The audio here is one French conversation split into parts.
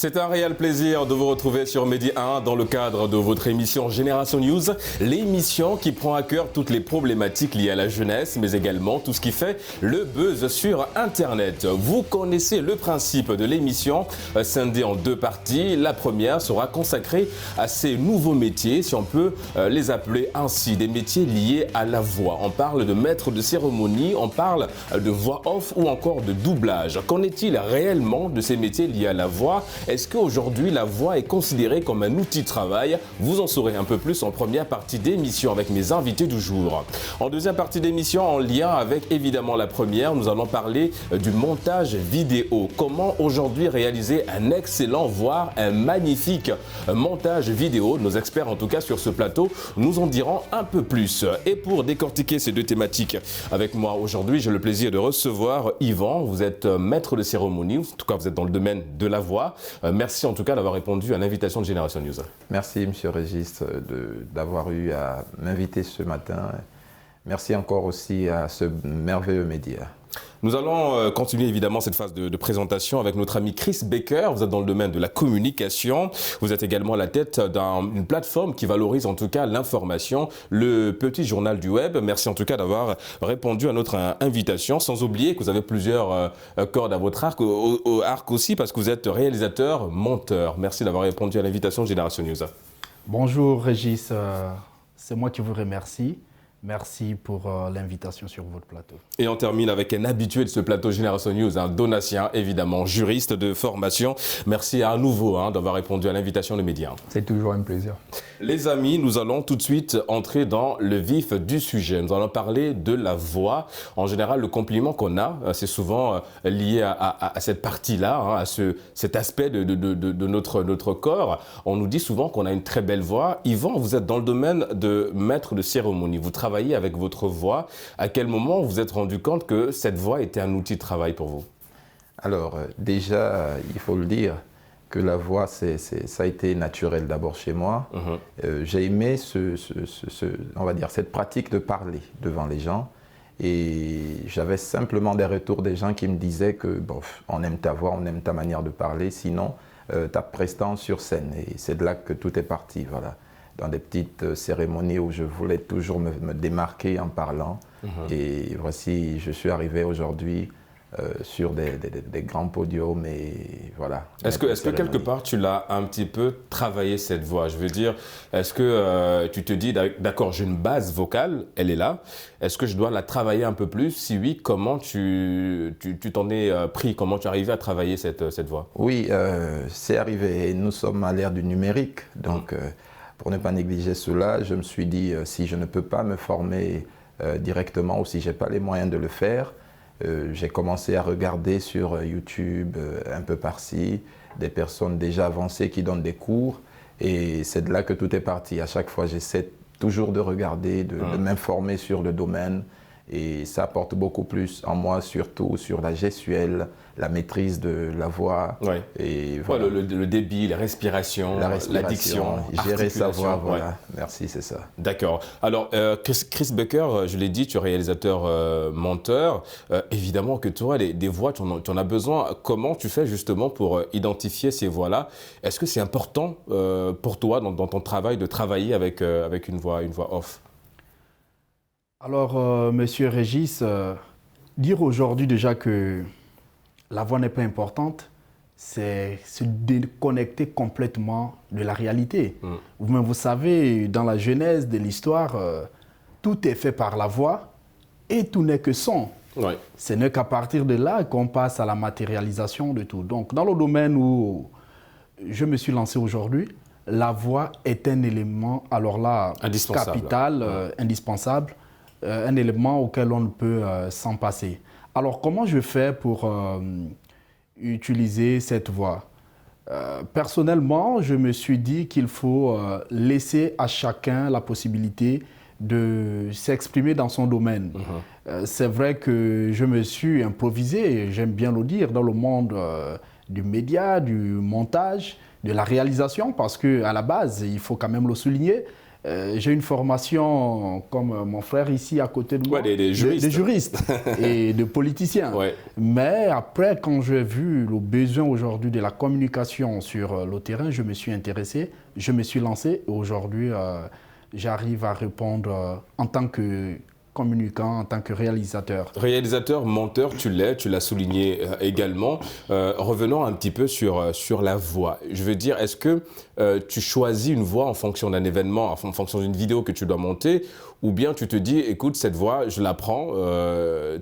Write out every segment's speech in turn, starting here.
C'est un réel plaisir de vous retrouver sur Medi 1 dans le cadre de votre émission Génération News, l'émission qui prend à cœur toutes les problématiques liées à la jeunesse, mais également tout ce qui fait le buzz sur Internet. Vous connaissez le principe de l'émission, scindée en deux parties. La première sera consacrée à ces nouveaux métiers, si on peut les appeler ainsi, des métiers liés à la voix. On parle de maître de cérémonie, on parle de voix off ou encore de doublage. Qu'en est-il réellement de ces métiers liés à la voix ? Est-ce qu'aujourd'hui, la voix est considérée comme un outil de travail? Vous en saurez un peu plus en première partie d'émission avec mes invités du jour. En deuxième partie d'émission, en lien avec évidemment la première, nous allons parler du montage vidéo. Comment aujourd'hui réaliser un excellent, voire un magnifique montage vidéo? Nos experts, en tout cas sur ce plateau, nous en diront un peu plus. Et pour décortiquer ces deux thématiques avec moi aujourd'hui, j'ai le plaisir de recevoir Yvan. Vous êtes maître de cérémonie, en tout cas vous êtes dans le domaine de la voix. Merci en tout cas d'avoir répondu à l'invitation de Génération News. Merci Monsieur Régis d'avoir eu à m'inviter ce matin. Merci encore aussi à ce merveilleux média. Nous allons continuer évidemment cette phase de présentation avec notre ami Chris Baker. Vous êtes dans le domaine de la communication. Vous êtes également à la tête d'une plateforme qui valorise en tout cas l'information, le petit journal du web. Merci en tout cas d'avoir répondu à notre invitation. Sans oublier que vous avez plusieurs cordes à votre arc, au arc aussi parce que vous êtes réalisateur, monteur. Merci d'avoir répondu à l'invitation de Génération News. Bonjour Régis, c'est moi qui vous remercie. Merci pour l'invitation sur votre plateau. Et on termine avec un habitué de ce plateau Génération News, un Donatien, évidemment, juriste de formation. Merci à nouveau d'avoir répondu à l'invitation de Média. C'est toujours un plaisir. Les amis, nous allons tout de suite entrer dans le vif du sujet. Nous allons parler de la voix. En général, le compliment qu'on a, c'est souvent lié à cette partie-là, à cet aspect de notre corps. On nous dit souvent qu'on a une très belle voix. Yvan, vous êtes dans le domaine de maître de cérémonie. Vous travaillez avec votre voix. À quel moment vous vous êtes rendu compte que cette voix était un outil de travail pour vous? Alors, déjà, il faut le dire que la voix, ça a été naturel d'abord chez moi. J'ai aimé on va dire, cette pratique de parler devant les gens. Et j'avais simplement des retours des gens qui me disaient que on aime ta voix, on aime ta manière de parler, sinon ta prestance sur scène. Et c'est de là que tout est parti, voilà. Dans des petites cérémonies où je voulais toujours me démarquer en parlant. Et voici, je suis arrivé aujourd'hui sur des grands podiums et voilà. Est-ce que quelque part tu l'as un petit peu travaillé cette voix? Je veux dire, est-ce que tu te dis, d'accord, j'ai une base vocale, elle est là. Est-ce que je dois la travailler un peu plus? Si oui, comment tu t'en es pris? Comment tu es arrivé à travailler cette voix? Oui, c'est arrivé. Nous sommes à l'ère du numérique, donc... pour ne pas négliger cela, je me suis dit, si je ne peux pas me former directement ou si je n'ai pas les moyens de le faire, j'ai commencé à regarder sur YouTube, un peu par-ci, des personnes déjà avancées qui donnent des cours. Et c'est de là que tout est parti. À chaque fois, j'essaie toujours de regarder, de m'informer sur le domaine. Et ça apporte beaucoup plus en moi, surtout sur la gestuelle, la maîtrise de la voix. Ouais. Et voilà. Le débit, la respiration, l'addiction, gérer sa voix, voilà. Ouais. Merci, c'est ça. D'accord. Alors, Chris Baker, je l'ai dit, tu es réalisateur, monteur. Évidemment que toi, des voix, tu en as besoin. Comment tu fais justement pour identifier ces voix-là? Est-ce que c'est important pour toi dans ton travail de travailler avec une voix off? Alors, Monsieur Régis, dire aujourd'hui déjà que la voix n'est pas importante, c'est se déconnecter complètement de la réalité. Vous-même, vous savez, dans la genèse de l'histoire, tout est fait par la voix et tout n'est que son. Ouais. Ce n'est qu'à partir de là qu'on passe à la matérialisation de tout. Donc, dans le domaine où je me suis lancé aujourd'hui, la voix est un élément, alors là, capital, indispensable, un élément auquel on ne peut s'en passer. Alors, comment je fais pour utiliser cette voix? Personnellement, je me suis dit qu'il faut laisser à chacun la possibilité de s'exprimer dans son domaine. C'est vrai que je me suis improvisé, j'aime bien le dire, dans le monde du média, du montage, de la réalisation, parce qu'à la base, il faut quand même le souligner, j'ai une formation comme mon frère ici à côté de moi, des juristes, de juristes et de politiciens. Ouais. Mais après, quand j'ai vu le besoin aujourd'hui de la communication sur le terrain, je me suis intéressé, je me suis lancé et aujourd'hui, j'arrive à répondre en tant que communicant, en tant que réalisateur. Réalisateur, monteur, tu l'as souligné également. Revenons un petit peu sur la voix. Je veux dire, est-ce que tu choisis une voix en fonction d'un événement, en fonction d'une vidéo que tu dois monter, ou bien tu te dis, écoute, cette voix, je la prends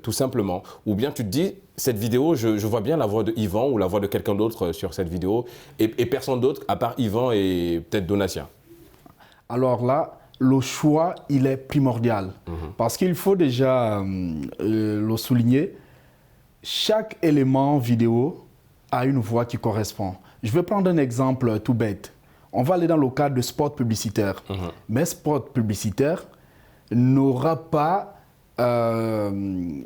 tout simplement, ou bien tu te dis, cette vidéo, je vois bien la voix de Yvan ou la voix de quelqu'un d'autre sur cette vidéo, et personne d'autre à part Yvan et peut-être Donatien. Alors là, le choix, il est primordial. Parce qu'il faut déjà le souligner, chaque élément vidéo a une voix qui correspond. Je vais prendre un exemple tout bête. On va aller dans le cadre de spot publicitaire. Mais spot publicitaire n'aura pas le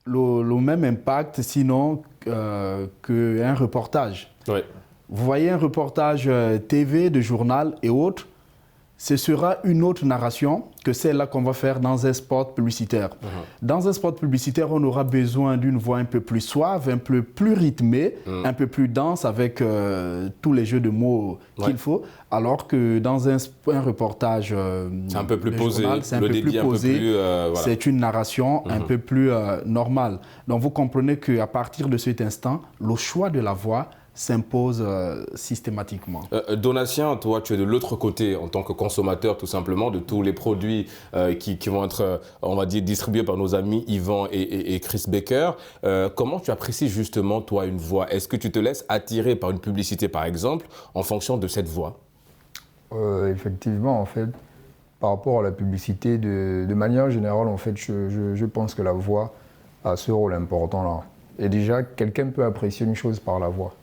même impact sinon qu'un reportage. Ouais. Vous voyez un reportage TV, de journal et autres, ce sera une autre narration que celle-là qu'on va faire dans un spot publicitaire. Dans un spot publicitaire, on aura besoin d'une voix un peu plus suave, un peu plus rythmée, un peu plus dense avec tous les jeux de mots qu'il faut. Alors que dans un reportage c'est un peu plus posé, journal, c'est un peu plus posé, voilà. C'est une narration un peu plus normale. Donc vous comprenez qu'à partir de cet instant, le choix de la voix s'impose systématiquement. Donatien, toi, tu es de l'autre côté en tant que consommateur, tout simplement, de tous les produits qui vont être, on va dire, distribués par nos amis Yvan et Chris Baker. Comment tu apprécies justement, toi, une voix? Est-ce que tu te laisses attirer par une publicité, par exemple, en fonction de cette voix? Effectivement, en fait, par rapport à la publicité, de manière générale, en fait, je pense que la voix a ce rôle important là. Et déjà, quelqu'un peut apprécier une chose par la voix.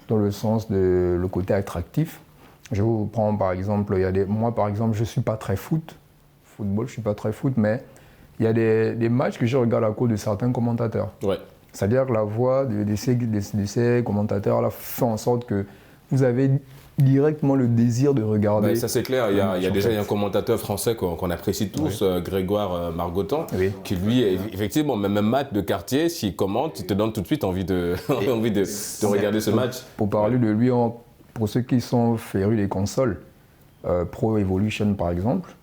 Dans le sens de le côté attractif. Je vous prends par exemple, moi par exemple, je ne suis pas très football, je ne suis pas très foot, mais il y a des matchs que je regarde à cause de certains commentateurs. Ouais. C'est-à-dire que la voix de ces commentateurs-là fait en sorte que vous avez directement le désir de regarder. Ben, ça c'est clair, il y a déjà un commentateur français qu'on apprécie tous, Grégoire Margoton, qui lui, effectivement, même un match de quartier, s'il commente, il te donne tout de suite envie de regarder ce match. Pour parler de lui, pour ceux qui sont férus des consoles, Pro Evolution par exemple,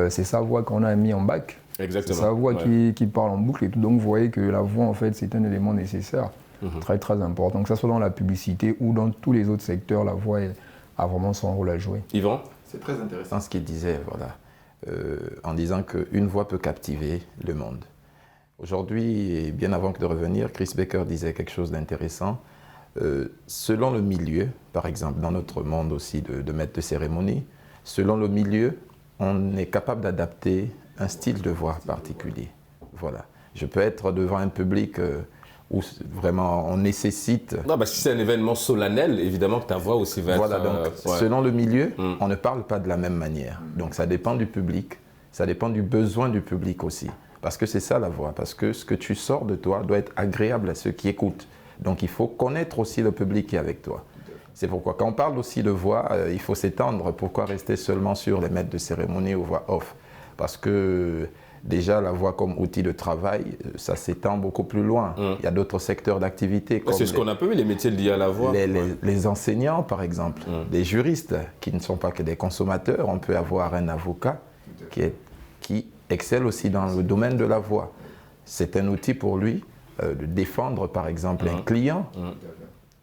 c'est sa voix qu'on a mis en bac. Exactement. C'est sa voix qui parle en boucle et tout. Donc vous voyez que la voix en fait c'est un élément nécessaire. Très très important, que ce soit dans la publicité ou dans tous les autres secteurs, la voix a vraiment son rôle à jouer. Yvan? C'est très intéressant ce qu'il disait, voilà, en disant qu'une voix peut captiver le monde. Aujourd'hui, et bien avant que de revenir, Chris Baker disait quelque chose d'intéressant. Selon le milieu, par exemple, dans notre monde aussi de maître de cérémonie, selon le milieu, on est capable d'adapter un style de voix particulier. Voilà. Je peux être devant un public où vraiment on nécessite... Non, bah, si c'est un événement solennel, évidemment que ta voix aussi va voilà, être... donc, selon le milieu, on ne parle pas de la même manière. Donc ça dépend du public, ça dépend du besoin du public aussi. Parce que c'est ça la voix, parce que ce que tu sors de toi doit être agréable à ceux qui écoutent. Donc il faut connaître aussi le public qui est avec toi. C'est pourquoi quand on parle aussi de voix, il faut s'étendre. Pourquoi rester seulement sur les maîtres de cérémonie ou voix off? Parce que... Déjà, la voix comme outil de travail, ça s'étend beaucoup plus loin. Il y a d'autres secteurs d'activité. C'est ce qu'on appelle les métiers liés à la voix. Les enseignants, par exemple, des juristes qui ne sont pas que des consommateurs. On peut avoir un avocat qui excelle aussi dans le domaine de la voix. C'est un outil pour lui de défendre, par exemple, un client.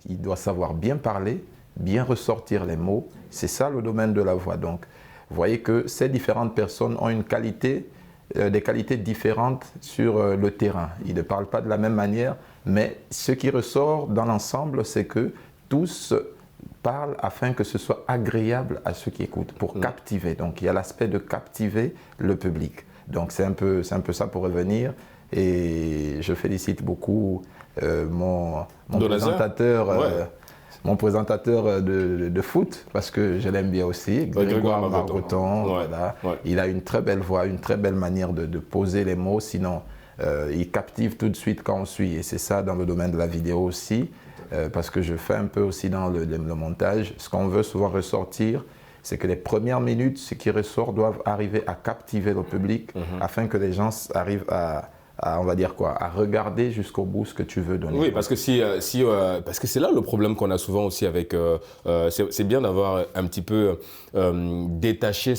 Il doit savoir bien parler, bien ressortir les mots. C'est ça le domaine de la voix. Donc, vous voyez que ces différentes personnes ont une qualité... des qualités différentes sur le terrain. Ils ne parlent pas de la même manière, mais ce qui ressort dans l'ensemble, c'est que tous parlent afin que ce soit agréable à ceux qui écoutent, pour captiver. Donc il y a l'aspect de captiver le public. Donc c'est un peu ça pour revenir. Et je félicite beaucoup mon présentateur. Mon présentateur de foot, parce que je l'aime bien aussi, Grégoire Margoton. Voilà. Il a une très belle voix, une très belle manière de poser les mots, sinon il captive tout de suite quand on suit. Et c'est ça dans le domaine de la vidéo aussi, parce que je fais un peu aussi dans le montage. Ce qu'on veut souvent ressortir, c'est que les premières minutes, ce qui ressort, doivent arriver à captiver le public afin que les gens arrivent on va dire quoi, à regarder jusqu'au bout ce que tu veux donner. Oui, parce que parce que c'est là le problème qu'on a souvent aussi avec. C'est bien d'avoir un petit peu détaché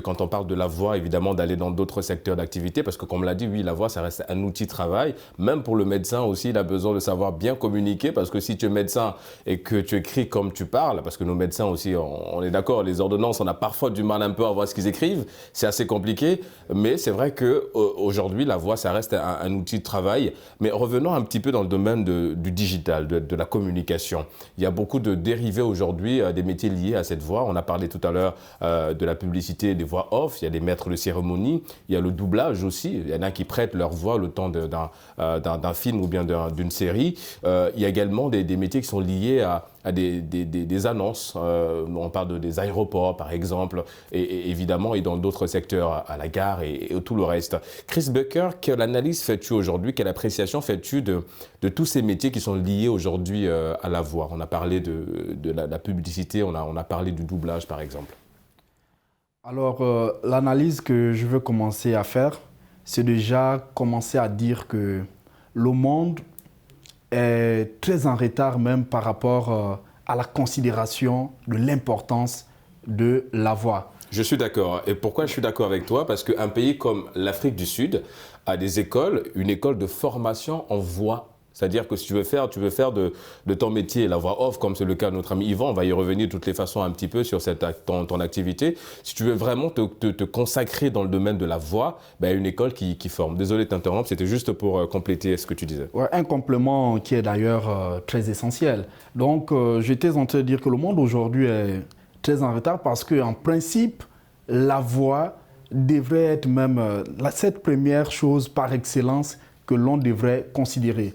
quand on parle de la voix, évidemment, d'aller dans d'autres secteurs d'activité, parce que comme l'a dit, oui, la voix, ça reste un outil de travail. Même pour le médecin aussi, il a besoin de savoir bien communiquer, parce que si tu es médecin et que tu écris comme tu parles, parce que nos médecins aussi, on est d'accord, les ordonnances, on a parfois du mal un peu à voir ce qu'ils écrivent, c'est assez compliqué, mais c'est vrai qu'aujourd'hui, la voix, ça reste un outil de travail. Mais revenons un petit peu dans le domaine du digital, de la communication. Il y a beaucoup de dérivés aujourd'hui, des métiers liés à cette voix. On a parlé tout à l'heure de la publicité des voix off, il y a des maîtres de cérémonie, il y a le doublage aussi. Il y en a qui prêtent leur voix le temps d'un film ou bien d'une série. Il y a également des métiers qui sont liés à des annonces. On parle des aéroports, par exemple, et évidemment, et dans d'autres secteurs, à la gare et tout le reste. Chris Becker, quelle analyse fais-tu aujourd'hui, quelle appréciation fais-tu de tous ces métiers qui sont liés aujourd'hui à la voix? On a parlé de la publicité, on a parlé du doublage, par exemple. Alors, l'analyse que je veux commencer à faire, c'est déjà commencer à dire que le monde est très en retard même par rapport à la considération de l'importance de la voix. Je suis d'accord. Et pourquoi je suis d'accord avec toi? Parce qu'un pays comme l'Afrique du Sud a des écoles, une école de formation en voix. C'est-à-dire que si tu veux faire de ton métier la voix off, comme c'est le cas de notre ami Yvan, on va y revenir de toutes les façons un petit peu sur ton activité. Si tu veux vraiment te consacrer dans le domaine de la voix, une école qui forme. Désolé de t'interrompre, c'était juste pour compléter ce que tu disais. Ouais, un complément qui est d'ailleurs très essentiel. Donc, j'étais en train de dire que le monde aujourd'hui est très en retard parce qu'en principe, la voix devrait être même cette première chose par excellence que l'on devrait considérer.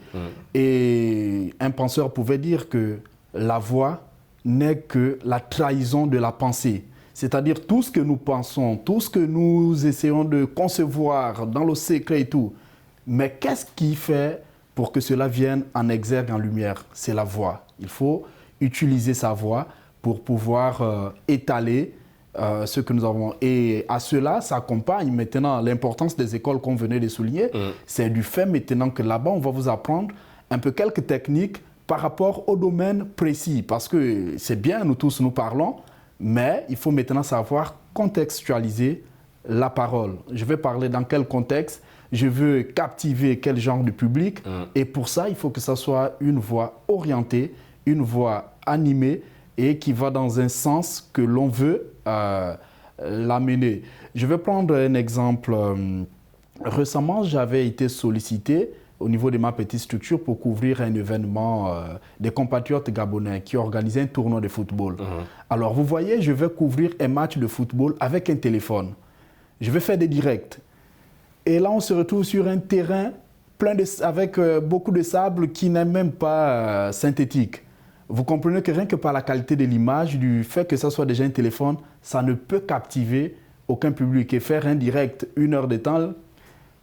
Et un penseur pouvait dire que la voix n'est que la trahison de la pensée. C'est-à-dire tout ce que nous pensons, tout ce que nous essayons de concevoir dans le secret et tout. Mais qu'est-ce qui fait pour que cela vienne en exergue, en lumière? C'est la voix. Il faut utiliser sa voix pour pouvoir étaler ce que nous avons. Et à cela s'accompagne maintenant l'importance des écoles qu'on venait de souligner. C'est du fait maintenant que là-bas, on va vous apprendre un peu quelques techniques par rapport au domaine précis. Parce que c'est bien, nous tous nous parlons, mais il faut maintenant savoir contextualiser la parole. Je vais parler dans quel contexte, je veux captiver quel genre de public. Et pour ça, il faut que ça soit une voix orientée, une voix animée, et qui va dans un sens que l'on veut l'amener. Je vais prendre un exemple. Récemment, j'avais été sollicité au niveau de ma petite structure pour couvrir un événement des compatriotes gabonais qui organisaient un tournoi de football. Alors, vous voyez, je vais couvrir un match de football avec un téléphone. Je vais faire des directs. Et là, on se retrouve sur un terrain avec beaucoup de sable qui n'est même pas synthétique. Vous comprenez que rien que par la qualité de l'image, du fait que ça soit déjà un téléphone, ça ne peut captiver aucun public. Et faire un direct 1 heure de temps,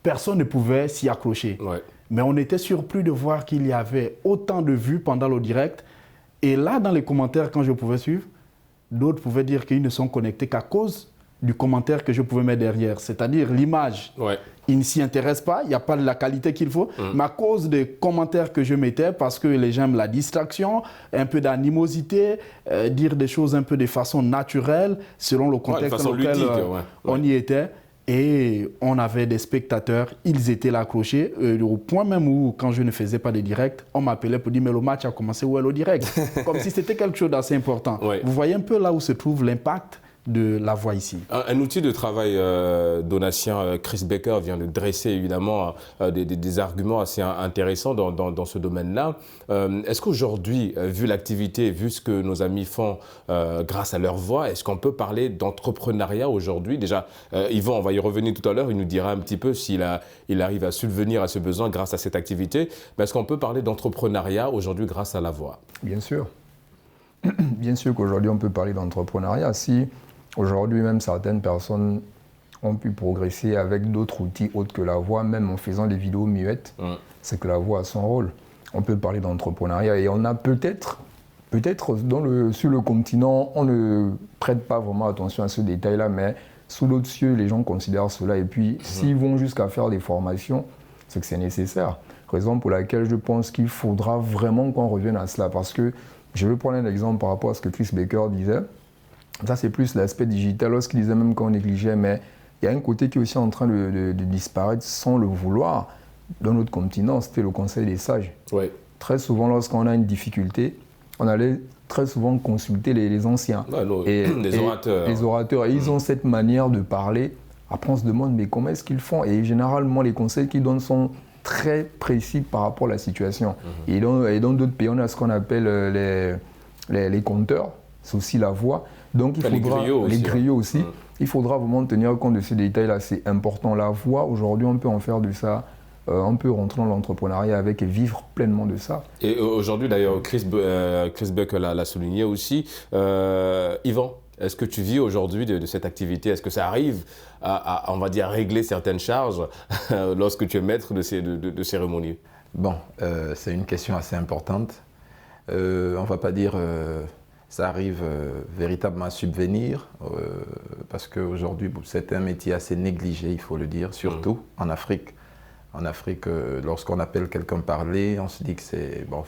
personne ne pouvait s'y accrocher. Ouais. Mais on était surpris de voir qu'il y avait autant de vues pendant le direct. Et là, dans les commentaires, quand je pouvais suivre, d'autres pouvaient dire qu'ils ne sont connectés qu'à cause du commentaire que je pouvais mettre derrière. C'est-à-dire l'image. Ouais. Ils ne s'y intéressent pas, il n'y a pas de la qualité qu'il faut. Mais à cause des commentaires que je mettais, parce que les gens aiment la distraction, un peu d'animosité, dire des choses un peu de façon naturelle, selon le contexte dans lequel on y était. Et on avait des spectateurs, ils étaient là accrochés, au point même où, quand je ne faisais pas de direct, on m'appelait pour dire « mais le match a commencé, où est le direct ?» Comme si c'était quelque chose d'assez important. Ouais. Vous voyez un peu là où se trouve l'impact de la voix ici. Un outil de travail donatien, Chris Becker vient de dresser évidemment des arguments assez intéressants dans ce domaine-là. Est-ce qu'aujourd'hui, vu l'activité, vu ce que nos amis font grâce à leur voix, est-ce qu'on peut parler d'entrepreneuriat aujourd'hui? Déjà, Yvan, on va y revenir tout à l'heure, il nous dira un petit peu s'il arrive à subvenir à ce besoin grâce à cette activité. Mais est-ce qu'on peut parler d'entrepreneuriat aujourd'hui grâce à la voix? Bien sûr. Bien sûr qu'aujourd'hui, on peut parler d'entrepreneuriat. Si aujourd'hui, même certaines personnes ont pu progresser avec d'autres outils autres que la voix, même en faisant des vidéos muettes, c'est que la voix a son rôle. On peut parler d'entrepreneuriat et on a peut-être Peut-être sur le continent, on ne prête pas vraiment attention à ce détail-là, mais sous d'autres cieux, les gens considèrent cela. Et puis, s'ils vont jusqu'à faire des formations, c'est que c'est nécessaire. Raison pour laquelle je pense qu'il faudra vraiment qu'on revienne à cela. Parce que, je vais prendre un exemple par rapport à ce que Chris Baker disait. Ça, c'est plus l'aspect digital, lorsqu'il disait même qu'on négligeait, mais il y a un côté qui est aussi en train de disparaître sans le vouloir. Dans notre continent, c'était le conseil des sages. Ouais. Très souvent, lorsqu'on a une difficulté, on allait très souvent consulter les anciens. Les orateurs. Les orateurs. Et ils ont cette manière de parler. Après, on se demande, mais comment est-ce qu'ils font? Et généralement, les conseils qu'ils donnent sont très précis par rapport à la situation. Et dans d'autres pays, on a ce qu'on appelle les compteurs. C'est aussi la voix. Donc, il faudra, les griots aussi. Il faudra vraiment tenir compte de ces détails-là. C'est important. La voix, aujourd'hui, on peut en faire de ça. On peut rentrer dans l'entrepreneuriat avec et vivre pleinement de ça. Et aujourd'hui, d'ailleurs, Chris Buck l'a souligné aussi. Yvan, est-ce que tu vis aujourd'hui de cette activité? Est-ce que ça arrive à, on va dire, régler certaines charges lorsque tu es maître de cérémonie? Bon, c'est une question assez importante. On ne va pas dire ça arrive véritablement à subvenir, parce qu'aujourd'hui, c'est un métier assez négligé, il faut le dire, surtout en Afrique. En Afrique, lorsqu'on appelle quelqu'un parler, on se dit que c'est bon,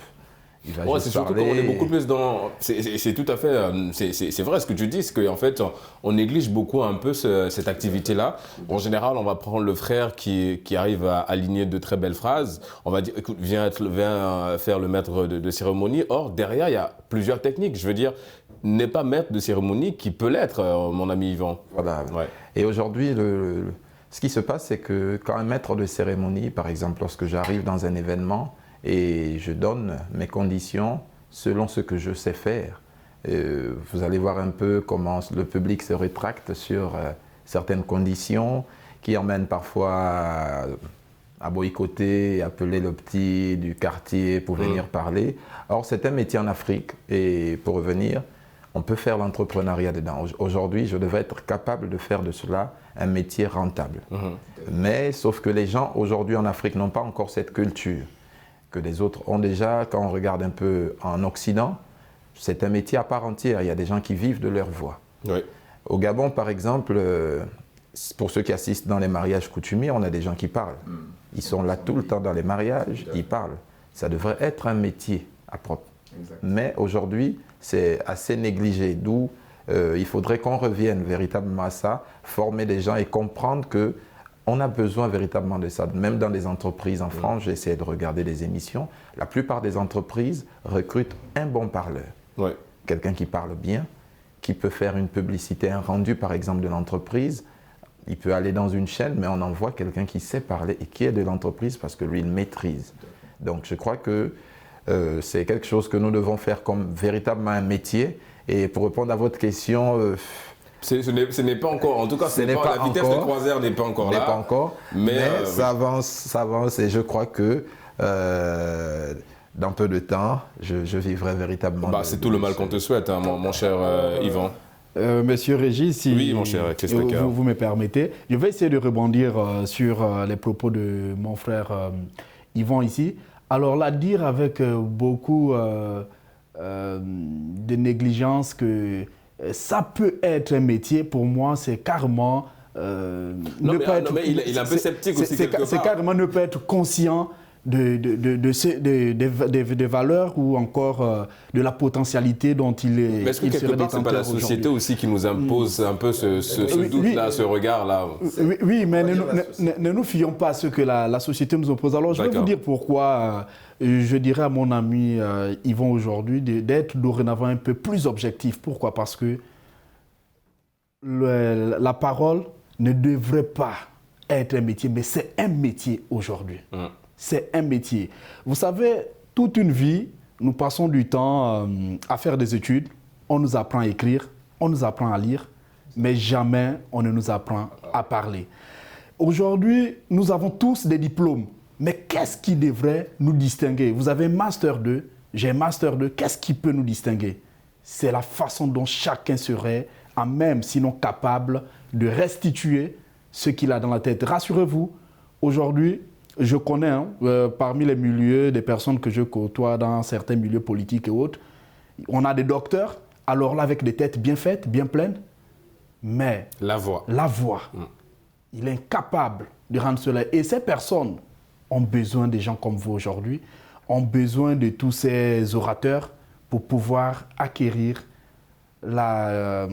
il va juste surtout parler. On est beaucoup plus dans. C'est tout à fait. C'est vrai ce que tu dis, c'est qu'en fait, on néglige beaucoup un peu cette activité-là. En général, on va prendre le frère qui arrive à aligner de très belles phrases. On va dire, écoute, viens faire le maître de cérémonie. Or, derrière, il y a plusieurs techniques. Je veux dire, n'est pas maître de cérémonie qui peut l'être, mon ami Yvan. Voilà. Ouais. Et aujourd'hui, ce qui se passe, c'est que quand un maître de cérémonie, par exemple, lorsque j'arrive dans un événement et je donne mes conditions selon ce que je sais faire, vous allez voir un peu comment le public se rétracte sur certaines conditions qui emmènent parfois à boycotter, appeler le petit du quartier pour venir parler. Or, c'est un métier en Afrique et pour revenir, on peut faire l'entrepreneuriat dedans. Aujourd'hui, je devrais être capable de faire de cela un métier rentable. Mais sauf que les gens aujourd'hui en Afrique n'ont pas encore cette culture que les autres ont déjà. Quand on regarde un peu en Occident, c'est un métier à part entière. Il y a des gens qui vivent de leur voix. Oui. Au Gabon, par exemple, pour ceux qui assistent dans les mariages coutumiers, on a des gens qui parlent. Ils sont là tout le temps dans les mariages, ils parlent. Ça devrait être un métier à propre. Mais aujourd'hui, c'est assez négligé, d'où il faudrait qu'on revienne véritablement à ça, former des gens et comprendre qu'on a besoin véritablement de ça. Même dans les entreprises en France, j'ai essayé de regarder des émissions, la plupart des entreprises recrutent un bon parleur. Ouais. Quelqu'un qui parle bien, qui peut faire une publicité, un rendu par exemple de l'entreprise. Il peut aller dans une chaîne, mais on envoie quelqu'un qui sait parler et qui est de l'entreprise parce que lui, il maîtrise. Donc je crois que c'est quelque chose que nous devons faire comme véritablement un métier. Et pour répondre à votre question, ce n'est pas encore, en tout cas, la vitesse de croisière n'est pas encore là. N'est pas encore, mais ça avance et je crois que dans peu de temps, je vivrai véritablement. C'est tout le mal qu'on te souhaite, hein, mon cher Yvan. Monsieur Régis, si oui, mon cher Chris Becker. Vous me permettez, je vais essayer de rebondir sur les propos de mon frère Yvan ici. Alors là, dire avec beaucoup de négligence que ça peut être un métier, pour moi, c'est carrément il est un peu sceptique aussi quelque part. C'est carrément ne pas être conscient des valeurs ou encore de la potentialité dont il est. Mais est-ce que quelque part, ce n'est pas la société aussi qui nous impose un peu ce doute-là, ce regard-là? Oui, mais ne nous fions pas à ce que la société nous oppose. Alors, je vais vous dire pourquoi je dirais à mon ami Yvan aujourd'hui d'être dorénavant un peu plus objectif. Pourquoi? Parce que la parole ne devrait pas être un métier, mais c'est un métier aujourd'hui. C'est un métier. Vous savez, toute une vie, nous passons du temps à faire des études. On nous apprend à écrire, on nous apprend à lire, mais jamais on ne nous apprend à parler. Aujourd'hui, nous avons tous des diplômes. Mais qu'est-ce qui devrait nous distinguer? Vous avez Master 2, j'ai Master 2. Qu'est-ce qui peut nous distinguer? C'est la façon dont chacun serait à même, sinon capable, de restituer ce qu'il a dans la tête. Rassurez-vous, aujourd'hui, je connais, parmi les milieux des personnes que je côtoie dans certains milieux politiques et autres, On a des docteurs, alors là, avec des têtes bien faites, bien pleines, mais La voix. il est incapable de rendre cela. Et ces personnes ont besoin des gens comme vous aujourd'hui, ont besoin de tous ces orateurs pour pouvoir acquérir la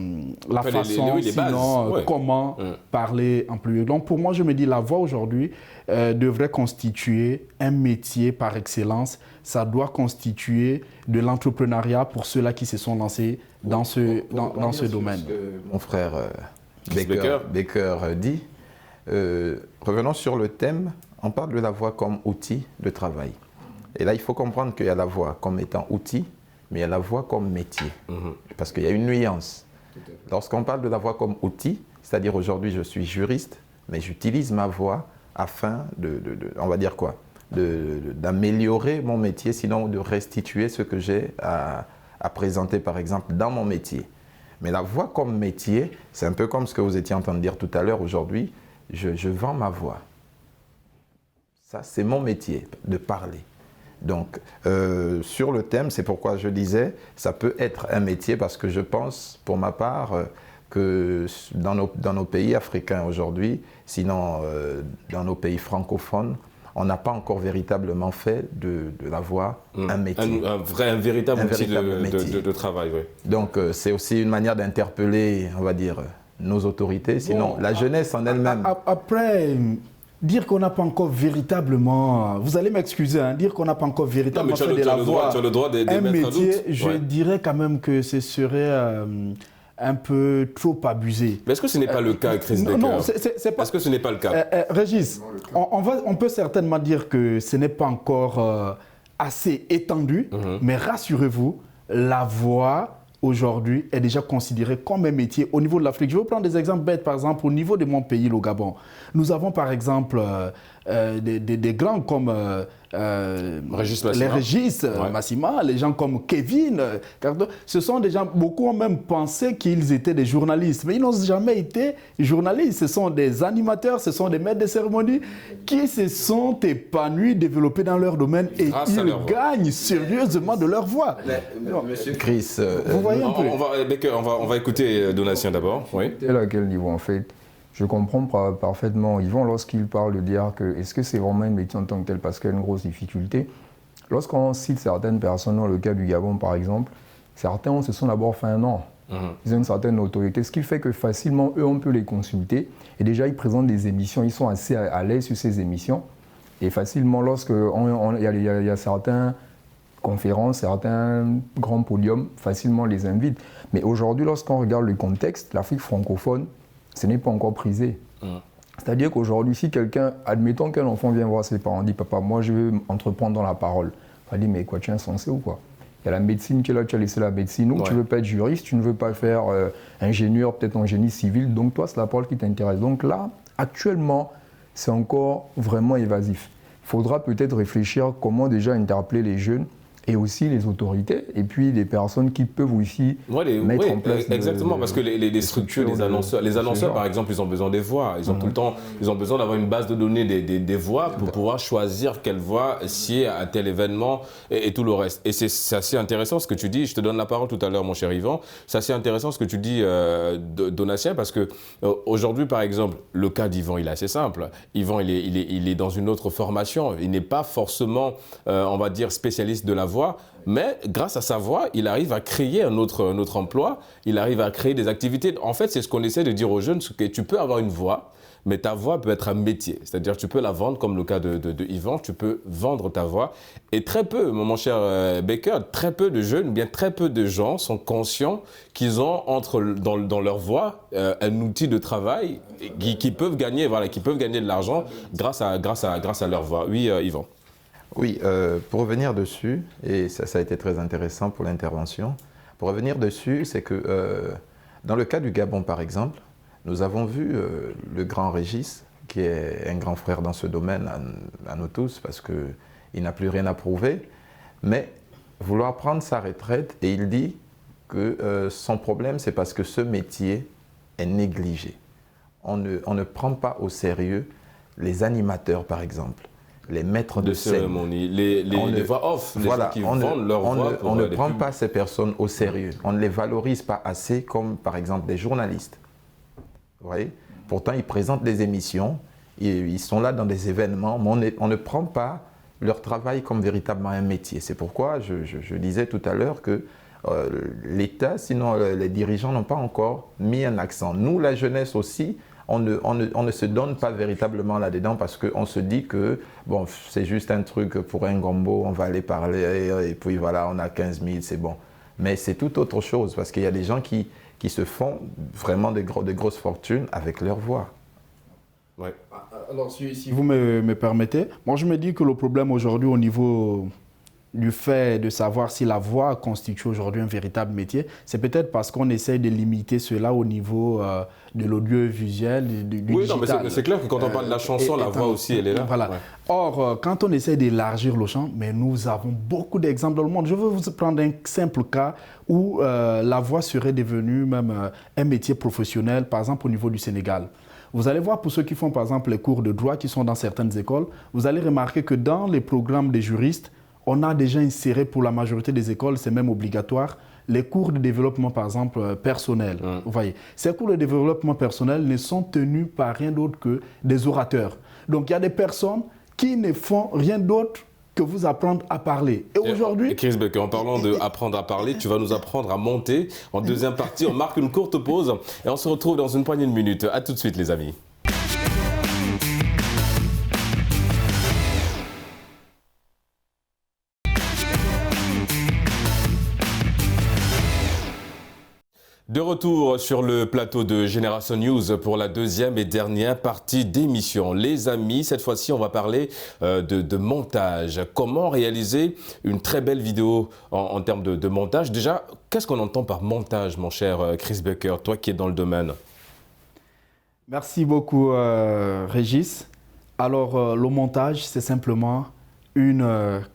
façon, les bases, sinon ouais. comment parler en plus. Donc pour moi, je me dis la voix aujourd'hui devrait constituer un métier par excellence. Ça doit constituer de l'entrepreneuriat pour ceux-là qui se sont lancés dans ce domaine. Ce que mon frère Baker. Baker dit. Revenons sur le thème. On parle de la voix comme outil de travail. Et là, il faut comprendre qu'il y a la voix comme étant outil, mais il y a la voix comme métier. Parce qu'il y a une nuance. Lorsqu'on parle de la voix comme outil, c'est-à-dire aujourd'hui je suis juriste, mais j'utilise ma voix afin on va dire quoi, d'améliorer mon métier, sinon de restituer ce que j'ai à présenter par exemple dans mon métier. Mais la voix comme métier, c'est un peu comme ce que vous étiez en train de dire tout à l'heure aujourd'hui, je vends ma voix. Ça, c'est mon métier, de parler. Donc, sur le thème, c'est pourquoi je disais, ça peut être un métier parce que je pense, pour ma part, que dans nos pays africains aujourd'hui, sinon dans nos pays francophones, on n'a pas encore véritablement fait de la voix un métier. Un véritable outil de travail, oui. Donc, c'est aussi une manière d'interpeller, on va dire, nos autorités. Sinon, la jeunesse en elle-même... Après... Dire qu'on n'a pas encore véritablement, vous allez m'excuser, hein, dire qu'on n'a pas encore véritablement fait de la voix un métier, je dirais quand même que ce serait un peu trop abusé. Mais est-ce que ce n'est pas le cas, Chris Baker? Non, c'est pas. Est-ce que ce n'est pas le cas? Régis, on peut certainement dire que ce n'est pas encore assez étendu, mais rassurez-vous, la voix aujourd'hui est déjà considérée comme un métier au niveau de l'Afrique. Je vais vous prendre des exemples bêtes, par exemple, au niveau de mon pays, le Gabon. Nous avons par exemple des grands comme les Régis Massima, les gens comme Kevin. Ce sont des gens, beaucoup ont même pensé qu'ils étaient des journalistes, mais ils n'ont jamais été journalistes. Ce sont des animateurs, ce sont des maîtres de cérémonie qui se sont épanouis, développés dans leur domaine et ils gagnent sérieusement de leur voix. Monsieur Chris, vous voyez un peu. On va écouter Donatien d'abord. Oui. Et à quel niveau en fait? Je comprends parfaitement Yvon lorsqu'il parle de dire que est-ce que c'est vraiment un métier en tant que tel parce qu'il y a une grosse difficulté. Lorsqu'on cite certaines personnes, dans le cas du Gabon par exemple, certains se sont d'abord fait un nom. Ils ont une certaine autorité, ce qui fait que facilement, eux, on peut les consulter. Et déjà, ils présentent des émissions, ils sont assez à l'aise sur ces émissions. Et facilement, lorsqu'il y a certaines conférences, certains grands podiums, facilement on les invite. Mais aujourd'hui, lorsqu'on regarde le contexte, l'Afrique francophone, ce n'est pas encore prisé. C'est-à-dire qu'aujourd'hui, si quelqu'un, admettons qu'un enfant vient voir ses parents, dit « Papa, moi je veux entreprendre dans la parole », on va dire « Mais quoi, tu es insensé ou quoi ?» Il y a la médecine qui est là, tu as laissé la médecine, ou tu ne veux pas être juriste, tu ne veux pas faire ingénieur, peut-être en génie civil, donc toi, c'est la parole qui t'intéresse. Donc là, actuellement, c'est encore vraiment évasif. Il faudra peut-être réfléchir comment déjà interpeller les jeunes et aussi les autorités, et puis les personnes qui peuvent aussi mettre en place... Exactement, parce que les structures, les annonceurs par exemple, ils ont besoin des voix. Ils ont tout le temps, ils ont besoin d'avoir une base de données des voix pour pouvoir choisir quelle voix sied à tel événement et tout le reste. Et c'est assez intéressant ce que tu dis. Je te donne la parole tout à l'heure, mon cher Yvan. C'est assez intéressant ce que tu dis, Donatien, parce que aujourd'hui, par exemple, le cas d'Yvan, il est assez simple. Yvan, il est dans une autre formation. Il n'est pas forcément, on va dire, spécialiste de la voix. Mais grâce à sa voix, il arrive à créer un autre emploi, il arrive à créer des activités. En fait, c'est ce qu'on essaie de dire aux jeunes, c'est que tu peux avoir une voix, mais ta voix peut être un métier. C'est-à-dire que tu peux la vendre, comme le cas de Yvan, tu peux vendre ta voix. Et très peu, mon cher Baker, très peu de jeunes, bien très peu de gens sont conscients qu'ils ont dans leur voix un outil de travail qui peuvent gagner, qui peuvent gagner de l'argent grâce à leur voix. Oui, Yvan. Oui, pour revenir dessus, et ça a été très intéressant pour l'intervention, pour revenir dessus, c'est que dans le cas du Gabon par exemple, nous avons vu le grand Régis, qui est un grand frère dans ce domaine à nous tous, parce qu'il n'a plus rien à prouver, mais vouloir prendre sa retraite, et il dit que son problème, c'est parce que ce métier est négligé. On ne prend pas au sérieux les animateurs par exemple, les maîtres de scène. Cérémonie, les voix off, les gens qui vendent leur voix. On ne prend pas ces personnes au sérieux. On ne les valorise pas assez comme, par exemple, des journalistes. Vous voyez? Pourtant, ils présentent des émissions, ils sont là dans des événements, mais on ne prend pas leur travail comme véritablement un métier. C'est pourquoi je disais tout à l'heure que l'État, sinon les dirigeants n'ont pas encore mis un accent. Nous, la jeunesse aussi, on ne se donne pas véritablement là-dedans parce qu'on se dit que bon, c'est juste un truc pour un gombo, on va aller parler et puis voilà, on a 15 000, c'est bon. Mais c'est tout autre chose parce qu'il y a des gens qui se font vraiment de grosses fortunes avec leur voix. Ouais. Alors, si vous me permettez, moi je me dis que le problème aujourd'hui au niveau du fait de savoir si la voix constitue aujourd'hui un véritable métier, c'est peut-être parce qu'on essaye de limiter cela au niveau de l'audiovisuel, du oui, digital. Non, mais c'est clair que quand on parle de la chanson, la voix aussi, elle est là. Voilà. Ouais. Or, quand on essaie d'élargir le champ, mais nous avons beaucoup d'exemples dans le monde. Je veux vous prendre un simple cas où la voix serait devenue même un métier professionnel, par exemple au niveau du Sénégal. Vous allez voir, pour ceux qui font par exemple les cours de droit qui sont dans certaines écoles, vous allez remarquer que dans les programmes des juristes, on a déjà inséré pour la majorité des écoles, c'est même obligatoire, les cours de développement par exemple personnel. Vous voyez, ces cours de développement personnel ne sont tenus par rien d'autre que des orateurs. Donc il y a des personnes qui ne font rien d'autre que vous apprendre à parler. Et aujourd'hui... Chris Becker, en parlant d'apprendre à parler, tu vas nous apprendre à monter. En deuxième partie, on marque une courte pause et on se retrouve dans une poignée de minutes. À tout de suite, les amis. De retour sur le plateau de Génération News pour la deuxième et dernière partie d'émission. Les amis, cette fois-ci, on va parler de montage. Comment réaliser une très belle vidéo en termes de montage? Déjà, qu'est-ce qu'on entend par montage, mon cher Chris Becker, toi qui es dans le domaine? Merci beaucoup, Régis. Alors, le montage, c'est simplement une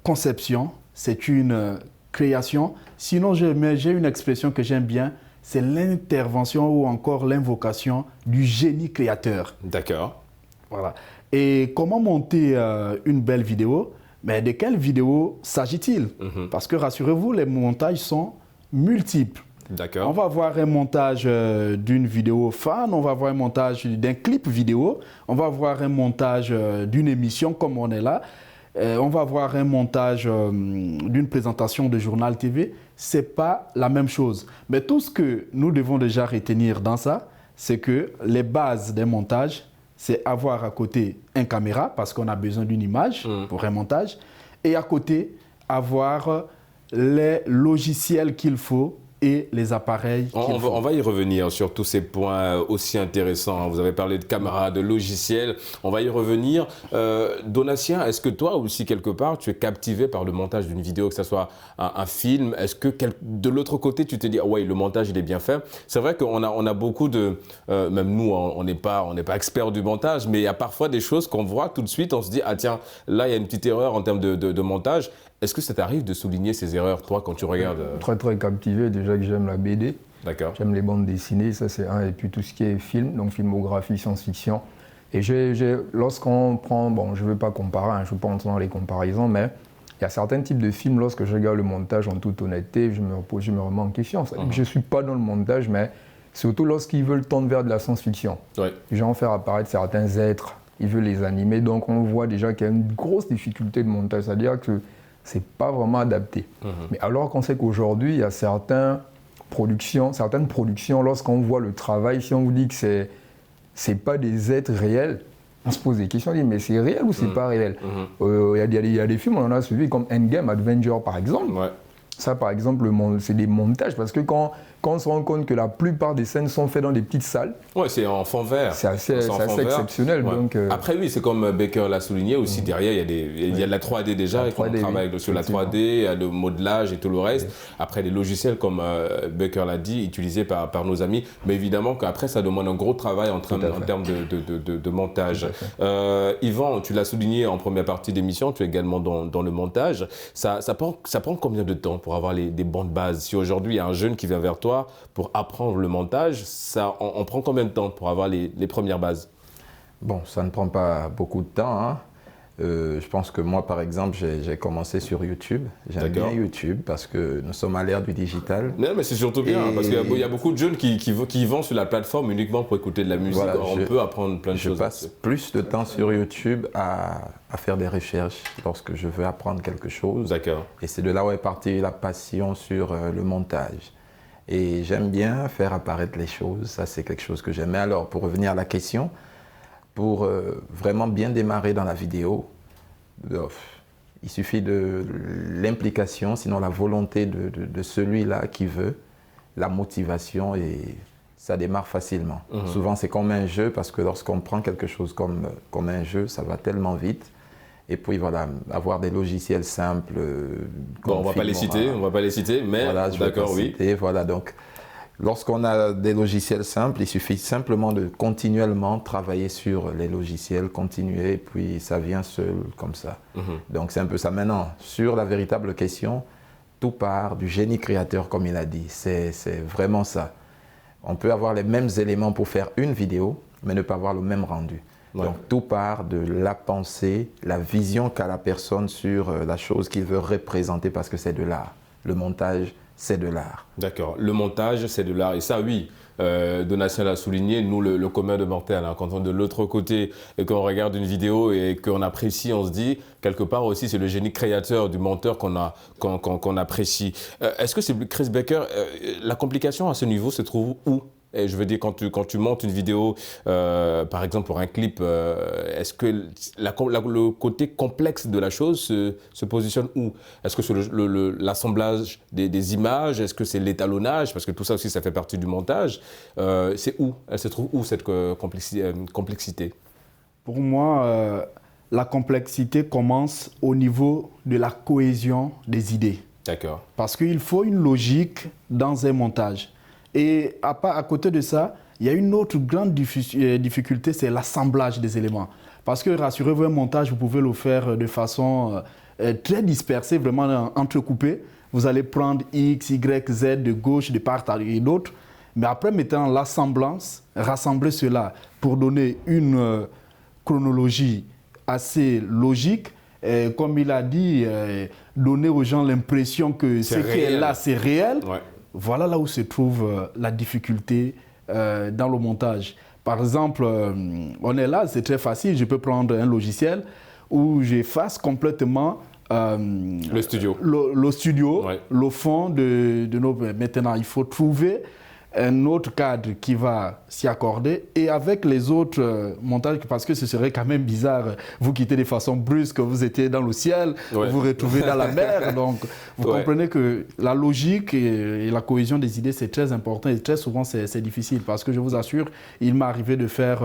conception, c'est une création. Sinon, j'ai une expression que j'aime bien, c'est l'intervention ou encore l'invocation du génie créateur. D'accord. Voilà. Et comment monter une belle vidéo? Mais de quelle vidéo s'agit-il? Parce que rassurez-vous, les montages sont multiples. D'accord. On va voir un montage d'une vidéo fan, on va voir un montage d'un clip vidéo, on va voir un montage d'une émission comme on est là, on va voir un montage d'une présentation de journal TV. Ce n'est pas la même chose. Mais tout ce que nous devons déjà retenir dans ça, c'est que les bases des montages, c'est avoir à côté une caméra, parce qu'on a besoin d'une image pour un montage, et à côté, avoir les logiciels qu'il faut et les appareils qu'il faut. On va y revenir sur tous ces points aussi intéressants. Vous avez parlé de caméra, de logiciels. On va y revenir. Donatien, est-ce que toi aussi, quelque part, tu es captivé par le montage d'une vidéo, que ce soit un film? Est-ce que de l'autre côté, tu te dis, ah ouais, le montage, il est bien fait? C'est vrai qu'on a beaucoup de... même nous, on n'est pas experts du montage, mais il y a parfois des choses qu'on voit tout de suite. On se dit, ah tiens, là, il y a une petite erreur en termes de montage. Est-ce que ça t'arrive de souligner ces erreurs, toi, quand tu regardes Très, très captivé. Déjà que j'aime la BD. D'accord. J'aime les bandes dessinées, ça c'est un. Et puis tout ce qui est film, donc filmographie, science-fiction. Et lorsqu'on prend, bon, je ne veux pas comparer, je ne veux pas entrer dans les comparaisons, mais il y a certains types de films, lorsque je regarde le montage en toute honnêteté, je me remets en question. Je ne suis pas dans le montage, mais surtout lorsqu'ils veulent tendre vers de la science-fiction. Ouais. Genre faire apparaître certains êtres, ils veulent les animer. Donc on voit déjà qu'il y a une grosse difficulté de montage, c'est-à-dire que c'est pas vraiment adapté. Mais alors qu'on sait qu'aujourd'hui, il y a certaines productions, lorsqu'on voit le travail, si on vous dit que c'est pas des êtres réels, on se pose des questions, on dit mais c'est réel ou c'est pas réel? Il y a des films, on en a suivi comme Endgame, Avenger par exemple. Ouais. Ça par exemple, c'est des montages, parce que quand on se rend compte que la plupart des scènes sont faites dans des petites salles. Ouais, c'est en fond vert. C'est assez exceptionnel. Ouais. Donc, Après, oui, c'est comme Becker l'a souligné aussi, derrière, il y a de la 3D déjà, et on travaille sur la 3D, il y a le modelage et tout le reste. Après, les logiciels, comme Becker l'a dit, utilisés par nos amis. Mais évidemment qu'après, ça demande un gros travail en termes de montage. Yvan, tu l'as souligné en première partie d'émission, tu es également dans le montage. Ça prend combien de temps pour avoir des bonnes bases? Si aujourd'hui, il y a un jeune qui vient vers toi pour apprendre le montage, on prend combien de temps pour avoir les premières bases? Bon, ça ne prend pas beaucoup de temps, hein. Je pense que moi, par exemple, j'ai commencé sur YouTube. J'aime bien YouTube parce que nous sommes à l'ère du digital. Non, mais c'est surtout bien, parce qu'il y a beaucoup de jeunes qui vont sur la plateforme uniquement pour écouter de la musique. Voilà, on peut apprendre plein de choses. Je passe plus de temps sur YouTube à faire des recherches lorsque je veux apprendre quelque chose. D'accord. Et c'est de là où est partie la passion sur le montage. Et j'aime bien faire apparaître les choses. Ça, c'est quelque chose que j'aime. Mais alors, pour revenir à la question, pour vraiment bien démarrer dans la vidéo, il suffit de l'implication, sinon la volonté de celui-là qui veut, la motivation, et ça démarre facilement. Souvent, c'est comme un jeu, parce que lorsqu'on prend quelque chose comme un jeu, ça va tellement vite. Et puis voilà, avoir des logiciels simples. Bon, on ne va pas les citer, mais voilà, d'accord, oui. Voilà, donc lorsqu'on a des logiciels simples, il suffit simplement de continuellement travailler sur les logiciels, continuer, et puis ça vient seul comme ça. Donc c'est un peu ça. Maintenant, sur la véritable question, tout part du génie créateur, comme il a dit. C'est vraiment ça. On peut avoir les mêmes éléments pour faire une vidéo, mais ne pas avoir le même rendu. Ouais. Donc tout part de la pensée, la vision qu'a la personne sur la chose qu'il veut représenter, parce que c'est de l'art. Le montage, c'est de l'art. D'accord. Le montage, c'est de l'art. Et ça, oui, Donatien l'a souligné, nous, le commun de mortel, hein, quand on est de l'autre côté et qu'on regarde une vidéo et qu'on apprécie, on se dit, quelque part aussi, c'est le génie créateur du monteur qu'on apprécie. Est-ce que c'est Chris Baker, la complication à ce niveau se trouve où ? Et je veux dire, quand tu montes une vidéo, par exemple pour un clip, est-ce que le côté complexe de la chose se positionne où? Est-ce que c'est l'assemblage des images? Est-ce que c'est l'étalonnage? Parce que tout ça aussi, ça fait partie du montage. C'est où? Elle se trouve où, cette complexité? Pour moi, la complexité commence au niveau de la cohésion des idées. D'accord. Parce qu'il faut une logique dans un montage. Et à côté de ça, il y a une autre grande difficulté, c'est l'assemblage des éléments. Parce que rassurez-vous, un montage, vous pouvez le faire de façon très dispersée, vraiment entrecoupée. Vous allez prendre X, Y, Z de gauche, de part et d'autre. Mais après, mettant l'assemblance, rassembler cela pour donner une chronologie assez logique. Comme il a dit, donner aux gens l'impression que ce qui est là, c'est réel. Ouais. Voilà là où se trouve la difficulté dans le montage. Par exemple, on est là, c'est très facile. Je peux prendre un logiciel où j'efface complètement le studio, ouais. Le fond de nos... Maintenant, il faut trouver un autre cadre qui va s'y accorder, et avec les autres montages, parce que ce serait quand même bizarre, vous quittez de façon brusque, vous étiez dans le ciel, ouais. Vous vous retrouvez dans la mer, donc vous ouais. Comprenez que la logique et la cohésion des idées, c'est très important, et très souvent c'est difficile, parce que je vous assure, il m'est arrivé de faire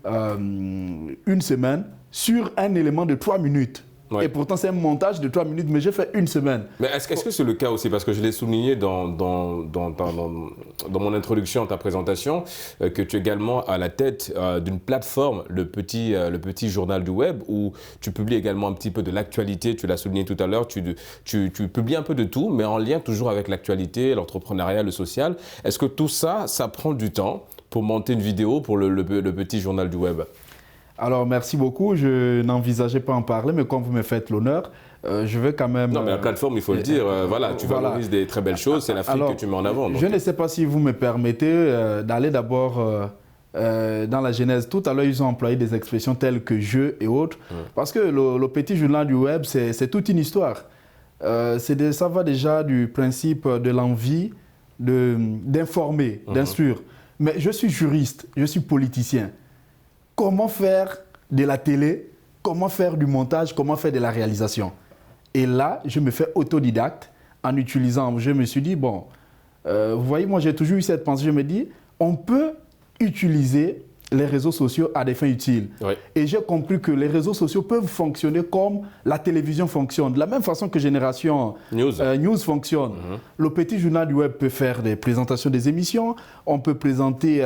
une semaine sur un élément de 3 minutes. Ouais. Et pourtant, c'est un montage de 3 minutes, mais j'ai fait une semaine. Mais est-ce que c'est le cas aussi? Parce que je l'ai souligné dans mon introduction à ta présentation, que tu es également à la tête d'une plateforme, le petit journal du web, où tu publies également un petit peu de l'actualité. Tu l'as souligné tout à l'heure, tu publies un peu de tout, mais en lien toujours avec l'actualité, l'entrepreneuriat, le social. Est-ce que tout ça, ça prend du temps pour monter une vidéo pour le petit journal du web? Alors, merci beaucoup. Je n'envisageais pas en parler, mais comme vous me faites l'honneur, je vais quand même... Non, mais la plateforme, il faut le dire, voilà, tu valorises des très belles choses, c'est l'Afrique que tu mets en avant. Donc. Je ne sais pas si vous me permettez d'aller d'abord dans la genèse. Tout à l'heure, ils ont employé des expressions telles que « jeu » et autres, parce que le petit journal du web, c'est toute une histoire. Ça va déjà du principe de l'envie d'informer, d'instruire. Mais je suis juriste, je suis politicien. Comment faire de la télé, comment faire du montage, comment faire de la réalisation. Et là, je me fais autodidacte en utilisant, je me suis dit, bon, vous voyez, moi j'ai toujours eu cette pensée, je me dis, on peut utiliser les réseaux sociaux à des fins utiles. Oui. Et j'ai compris que les réseaux sociaux peuvent fonctionner comme la télévision fonctionne. De la même façon que Génération News fonctionne. Le petit journal du web peut faire des présentations des émissions, on peut présenter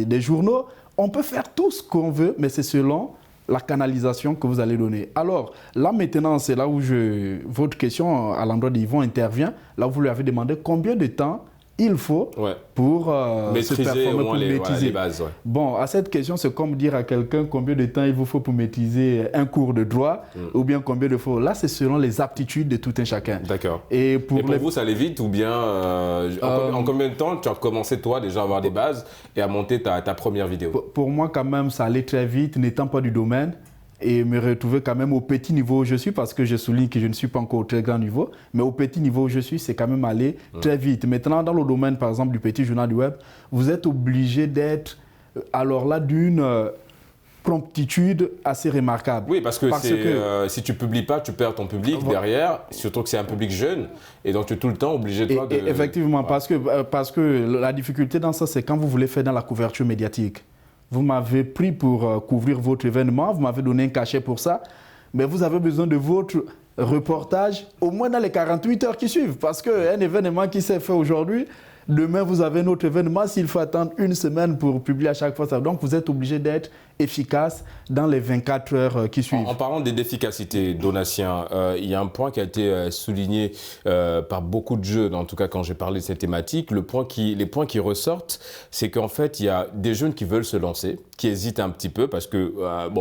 des journaux, on peut faire tout ce qu'on veut, mais c'est selon la canalisation que vous allez donner. Alors, là maintenant, c'est là où votre question à l'endroit d'Yvon intervient. Là où vous lui avez demandé combien de temps il faut pour se maîtriser performer, pour maîtriser. Les bases. Ouais. Bon, à cette question, c'est comme dire à quelqu'un combien de temps il vous faut pour maîtriser un cours de droit ou bien combien de fois. Là, c'est selon les aptitudes de tout un chacun. D'accord. Et pour vous, ça allait vite ou bien en combien de temps tu as commencé toi déjà à avoir des bases et à monter ta première vidéo? Pour moi, quand même, ça allait très vite, n'étant pas du domaine. Et me retrouver quand même au petit niveau où je suis, parce que je souligne que je ne suis pas encore au très grand niveau, mais au petit niveau où je suis, c'est quand même allé très vite. Maintenant, dans le domaine, par exemple, du petit journal du web, vous êtes obligé d'être, alors là, d'une promptitude assez remarquable. Oui, parce que si tu ne publies pas, tu perds ton public derrière, surtout que c'est un public jeune, et donc tu es tout le temps obligé de... Effectivement, parce que la difficulté dans ça, c'est quand vous voulez faire dans la couverture médiatique. Vous m'avez pris pour couvrir votre événement, vous m'avez donné un cachet pour ça, mais vous avez besoin de votre reportage au moins dans les 48 heures qui suivent. Parce qu'un événement qui s'est fait aujourd'hui, demain vous avez un autre événement, s'il faut attendre une semaine pour publier à chaque fois ça. Donc vous êtes obligé d'être efficace dans les 24 heures qui suivent. En parlant d'efficacité, Donatien, il y a un point qui a été souligné par beaucoup de jeunes, en tout cas quand j'ai parlé de cette thématique. Les points qui ressortent, c'est qu'en fait, il y a des jeunes qui veulent se lancer, qui hésitent un petit peu parce que,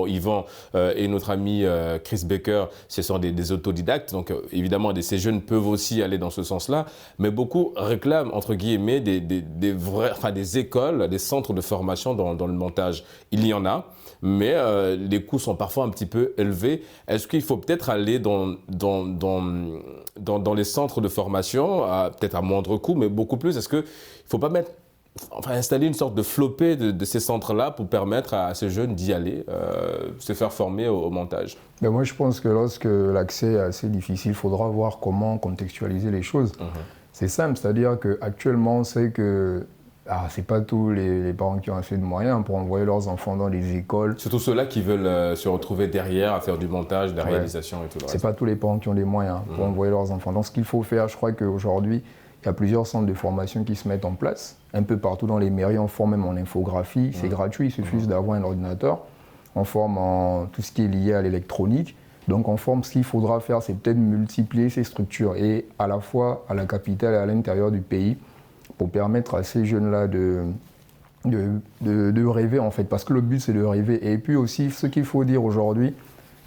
Yvan et notre ami Chris Baker, ce sont des autodidactes. Donc, évidemment, ces jeunes peuvent aussi aller dans ce sens-là. Mais beaucoup réclament, entre guillemets, des écoles, des centres de formation dans le montage. Il y en a. Mais les coûts sont parfois un petit peu élevés. Est-ce qu'il faut peut-être aller dans les centres de formation, peut-être à moindre coût, mais beaucoup plus? Est-ce qu'il ne faut pas installer une sorte de flopée de ces centres-là pour permettre à ces jeunes d'y aller, se faire former au montage? Mais moi, je pense que lorsque l'accès est assez difficile, il faudra voir comment contextualiser les choses. C'est simple, c'est-à-dire qu'actuellement, on sait que c'est pas tous les parents qui ont assez de moyens pour envoyer leurs enfants dans les écoles. Surtout ceux-là qui veulent se retrouver derrière à faire du montage, de la réalisation et tout le reste. C'est pas tous les parents qui ont les moyens pour envoyer leurs enfants. Donc ce qu'il faut faire, je crois qu'aujourd'hui, il y a plusieurs centres de formation qui se mettent en place. Un peu partout dans les mairies, on forme même en infographie, c'est gratuit, il suffit juste d'avoir un ordinateur. On forme en tout ce qui est lié à l'électronique. Donc on forme, ce qu'il faudra faire, c'est peut-être multiplier ces structures et à la fois à la capitale et à l'intérieur du pays, pour permettre à ces jeunes-là de rêver en fait, parce que le but c'est de rêver. Et puis aussi, ce qu'il faut dire aujourd'hui,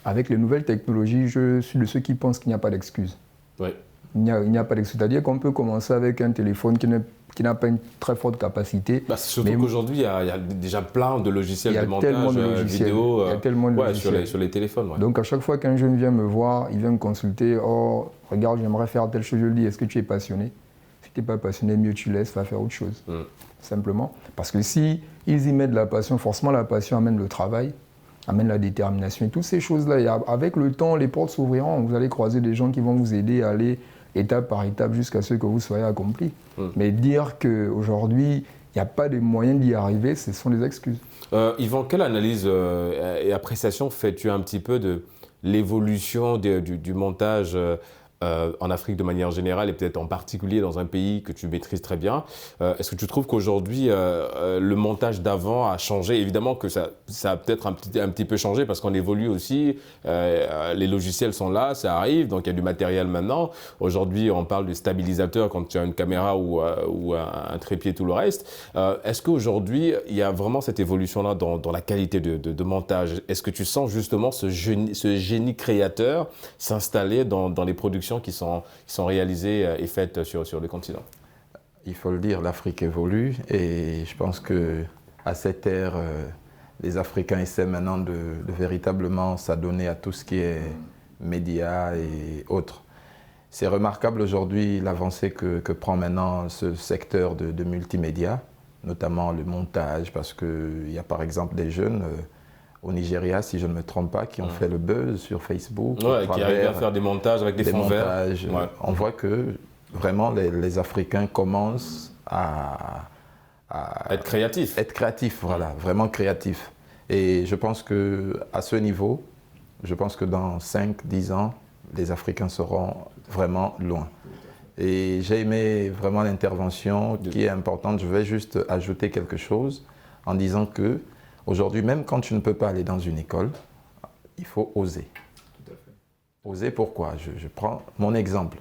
avec les nouvelles technologies, je suis de ceux qui pensent qu'il n'y a pas d'excuse. Oui. Il n'y a pas d'excuse, c'est-à-dire qu'on peut commencer avec un téléphone qui n'a pas une très forte capacité. Surtout qu'aujourd'hui, il y a déjà plein de logiciels de montage vidéo sur les téléphones. Ouais. Donc à chaque fois qu'un jeune vient me voir, il vient me consulter, oh regarde, j'aimerais faire telle chose, je lui dis, est-ce que tu es passionné? Si tu n'es pas passionné, mieux tu laisses, va faire autre chose. Simplement. Parce que si ils y mettent de la passion, forcément la passion amène le travail, amène la détermination et toutes ces choses-là. Et avec le temps, les portes s'ouvriront. Vous allez croiser des gens qui vont vous aider à aller étape par étape jusqu'à ce que vous soyez accompli. Mais dire qu'aujourd'hui, il n'y a pas de moyens d'y arriver, ce sont des excuses. Yvan, quelle analyse et appréciation fais-tu un petit peu de l'évolution du montage en Afrique de manière générale et peut-être en particulier dans un pays que tu maîtrises très bien? Est-ce que tu trouves qu'aujourd'hui, le montage d'avant a changé? Évidemment que ça a peut-être un petit peu changé parce qu'on évolue aussi. Les logiciels sont là, ça arrive, donc il y a du matériel maintenant. Aujourd'hui, on parle de stabilisateur quand tu as une caméra ou un trépied, tout le reste. Est-ce qu'aujourd'hui, il y a vraiment cette évolution-là dans la qualité de montage? Est-ce que tu sens justement ce génie créateur s'installer dans les productions qui sont réalisées et faites sur le continent? Il faut le dire, l'Afrique évolue et je pense qu'à cette ère, les Africains essaient maintenant de véritablement s'adonner à tout ce qui est médias et autres. C'est remarquable aujourd'hui l'avancée que prend maintenant ce secteur de multimédia, notamment le montage, parce qu'il y a par exemple des jeunes au Nigeria, si je ne me trompe pas, qui ont fait le buzz sur Facebook. Qui arrivent à faire des montages avec des fonds verts. Ouais. On voit que vraiment les Africains commencent à être créatifs. Être créatifs, voilà, vraiment créatifs. Et je pense qu'à ce niveau, je pense que dans 5-10 ans, les Africains seront vraiment loin. Et j'ai aimé vraiment l'intervention qui est importante. Je vais juste ajouter quelque chose en disant que aujourd'hui, même quand tu ne peux pas aller dans une école, il faut oser. Tout à fait. Oser pourquoi? Je prends mon exemple.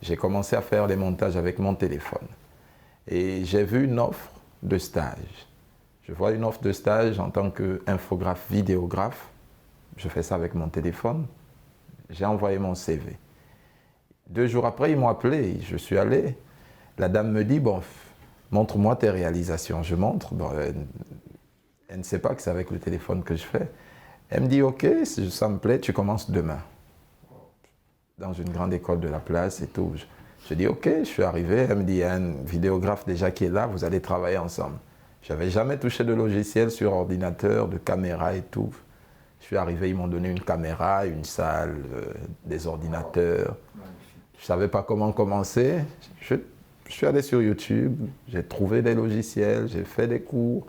J'ai commencé à faire les montages avec mon téléphone. Et j'ai vu une offre de stage. Je vois une offre de stage en tant qu'infographe, vidéographe. Je fais ça avec mon téléphone. J'ai envoyé mon CV. 2 jours après, ils m'ont appelé. Je suis allé. La dame me dit, bon, montre-moi tes réalisations. Je montre. Bon, elle ne sait pas que c'est avec le téléphone que je fais. Elle me dit, ok, si ça me plaît, tu commences demain. Dans une grande école de la place et tout. Je dis, ok, je suis arrivé. Elle me dit, il y a un vidéographe déjà qui est là, vous allez travailler ensemble. Je n'avais jamais touché de logiciel sur ordinateur, de caméra et tout. Je suis arrivé, ils m'ont donné une caméra, une salle, des ordinateurs. Je ne savais pas comment commencer. Je suis allé sur YouTube, j'ai trouvé des logiciels, j'ai fait des cours,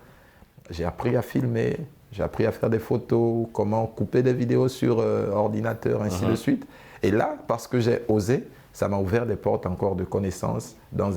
j'ai appris à filmer, j'ai appris à faire des photos, comment couper des vidéos sur ordinateur, ainsi de suite. Et là, parce que j'ai osé, ça m'a ouvert des portes encore de connaissances dans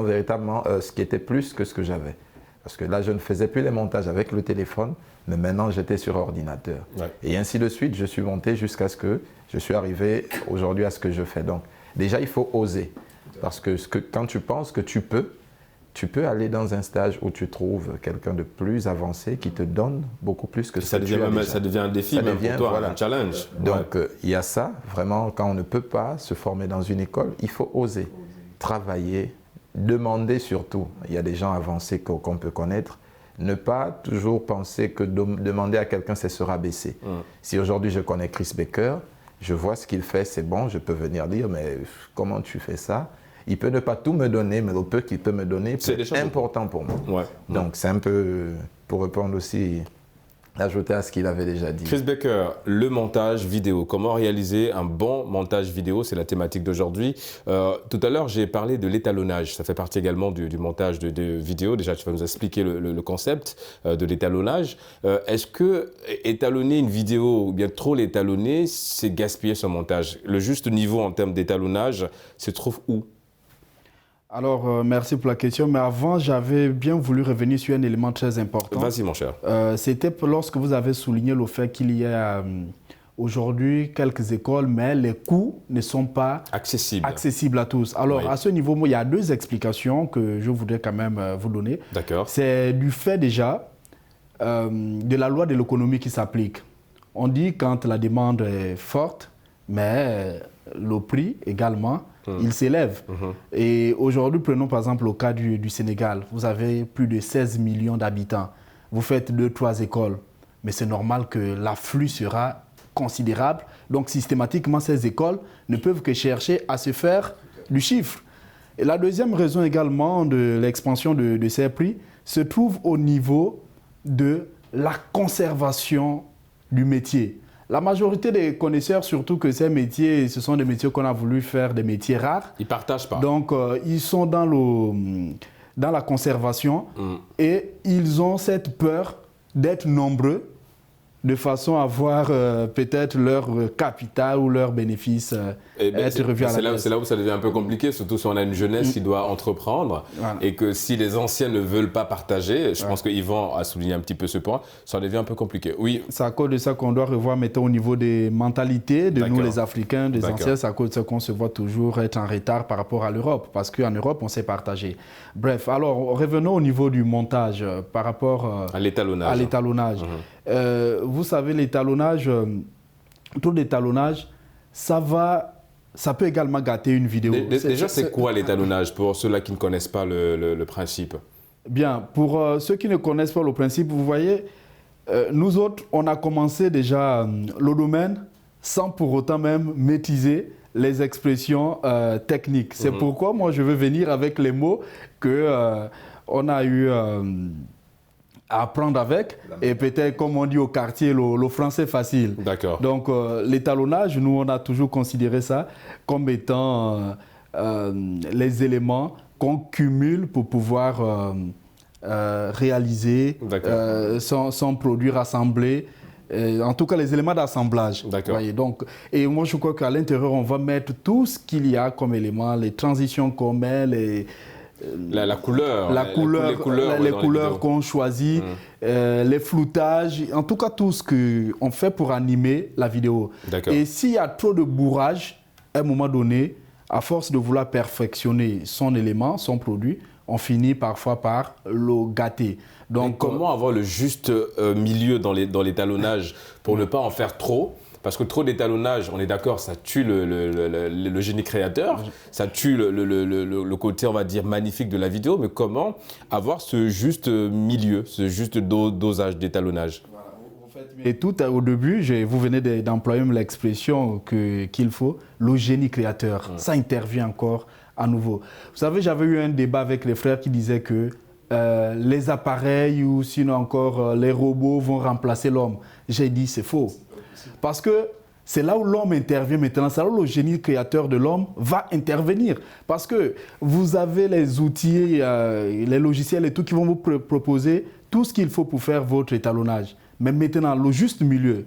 véritablement ce qui était plus que ce que j'avais. Parce que là, je ne faisais plus les montages avec le téléphone, mais maintenant, j'étais sur ordinateur. Ouais. Et ainsi de suite, je suis monté jusqu'à ce que je suis arrivé aujourd'hui à ce que je fais. Donc, déjà, il faut oser. Parce que, quand tu penses que tu peux aller dans un stage où tu trouves quelqu'un de plus avancé qui te donne beaucoup plus que ce que tu as déjà. Ça devient un défi même pour toi, voilà. Un challenge. Donc, il y a ça, vraiment, quand on ne peut pas se former dans une école, il faut oser, travailler, demander surtout. Il y a des gens avancés qu'on peut connaître. Ne pas toujours penser que demander à quelqu'un, c'est se rabaisser. Si aujourd'hui je connais Chris Baker, je vois ce qu'il fait, c'est bon, je peux venir dire, mais comment tu fais ça? Il peut ne pas tout me donner, mais le peu qu'il peut me donner, c'est important pour moi. Ouais. Donc c'est un peu, pour répondre aussi, ajouter à ce qu'il avait déjà dit. Chris Baker, le montage vidéo. Comment réaliser un bon montage vidéo? C'est la thématique d'aujourd'hui. Tout à l'heure, j'ai parlé de l'étalonnage. Ça fait partie également du montage de vidéo. Déjà, tu vas nous expliquer le concept de l'étalonnage. Est-ce que étalonner une vidéo ou bien trop l'étalonner, c'est gaspiller son montage? Le juste niveau en termes d'étalonnage se trouve où? Alors, merci pour la question, mais avant, j'avais bien voulu revenir sur un élément très important. Vas-y, mon cher. C'était lorsque vous avez souligné le fait qu'il y a aujourd'hui quelques écoles, mais les coûts ne sont pas accessibles à tous. Alors, à ce niveau, il y a 2 explications que je voudrais quand même vous donner. D'accord. C'est du fait déjà de la loi de l'économie qui s'applique. On dit quand la demande est forte, mais le prix également, il s'élève. Et aujourd'hui, prenons par exemple le cas du Sénégal. Vous avez plus de 16 millions d'habitants. Vous faites 2-3 écoles. Mais c'est normal que l'afflux sera considérable. Donc systématiquement, ces écoles ne peuvent que chercher à se faire du chiffre. Et la deuxième raison également de l'expansion de ces prix se trouve au niveau de la conservation du métier. La majorité des connaisseurs, surtout que ces métiers, ce sont des métiers qu'on a voulu faire des métiers rares. Ils ne partagent pas. Donc, ils sont dans la conservation et ils ont cette peur d'être nombreux de façon à voir peut-être leur capital ou leur bénéfice être revu à la baisse. C'est là où ça devient un peu compliqué, surtout si on a une jeunesse qui doit entreprendre et que si les anciens ne veulent pas partager, je pense qu'Yvan a souligné un petit peu ce point, ça devient un peu compliqué. Oui. C'est à cause de ça qu'on doit revoir, mettons, au niveau des mentalités de nous les Africains, des anciens, c'est à cause de ça qu'on se voit toujours être en retard par rapport à l'Europe, parce qu'en Europe, on sait partager. Bref, alors revenons au niveau du montage par rapport à l'étalonnage. Vous savez, l'étalonnage, tout l'étalonnage, ça peut également gâter une vidéo. Déjà, c'est quoi l'étalonnage pour ceux-là qui ne connaissent pas le principe? Bien, pour ceux qui ne connaissent pas le principe, vous voyez, nous autres, on a commencé déjà le domaine sans pour autant même maîtriser les expressions techniques. C'est pourquoi moi, je veux venir avec les mots qu'on a eu à apprendre avec, et peut-être, comme on dit au quartier, le français facile. D'accord. Donc, l'étalonnage, nous, on a toujours considéré ça comme étant les éléments qu'on cumule pour pouvoir réaliser son produit rassemblé. En tout cas, les éléments d'assemblage. D'accord. Donc, et moi, je crois qu'à l'intérieur, on va mettre tout ce qu'il y a comme éléments, les transitions qu'on met, la couleur, les couleurs qu'on choisit, les floutages, en tout cas tout ce qu'on fait pour animer la vidéo. Et s'il y a trop de bourrage, à un moment donné, à force de vouloir perfectionner son élément, son produit, on finit parfois par le gâter. Donc, comment avoir le juste milieu dans l'étalonnage pour ne pas en faire trop? Parce que trop d'étalonnage, on est d'accord, ça tue le génie créateur, ça tue le côté, on va dire, magnifique de la vidéo. Mais comment avoir ce juste milieu, ce juste dosage d'étalonnage? Et tout au début, vous venez d'employer l'expression qu'il faut, le génie créateur. Ça intervient encore à nouveau. Vous savez, j'avais eu un débat avec les frères qui disaient que les appareils ou sinon encore les robots vont remplacer l'homme. J'ai dit c'est faux. Parce que c'est là où l'homme intervient maintenant, c'est là où le génie créateur de l'homme va intervenir. Parce que vous avez les outils, les logiciels et tout qui vont vous proposer tout ce qu'il faut pour faire votre étalonnage. Mais maintenant, le juste milieu,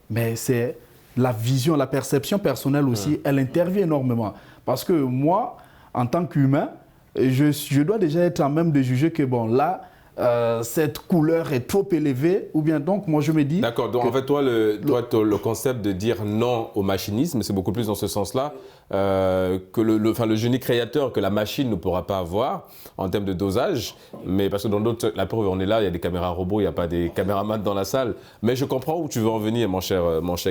mais c'est la vision, la perception personnelle aussi, elle intervient énormément. Parce que moi, en tant qu'humain, je dois déjà être en même de juger que bon, là, cette couleur est trop élevée, ou bien donc moi je me dis... D'accord, donc en fait toi le concept de dire non au machinisme, c'est beaucoup plus dans ce sens-là que le génie créateur que la machine ne pourra pas avoir en termes de dosage, mais parce que dans d'autres, la preuve on est là, il y a des caméras robots, il n'y a pas des caméramans dans la salle, mais je comprends où tu veux en venir mon cher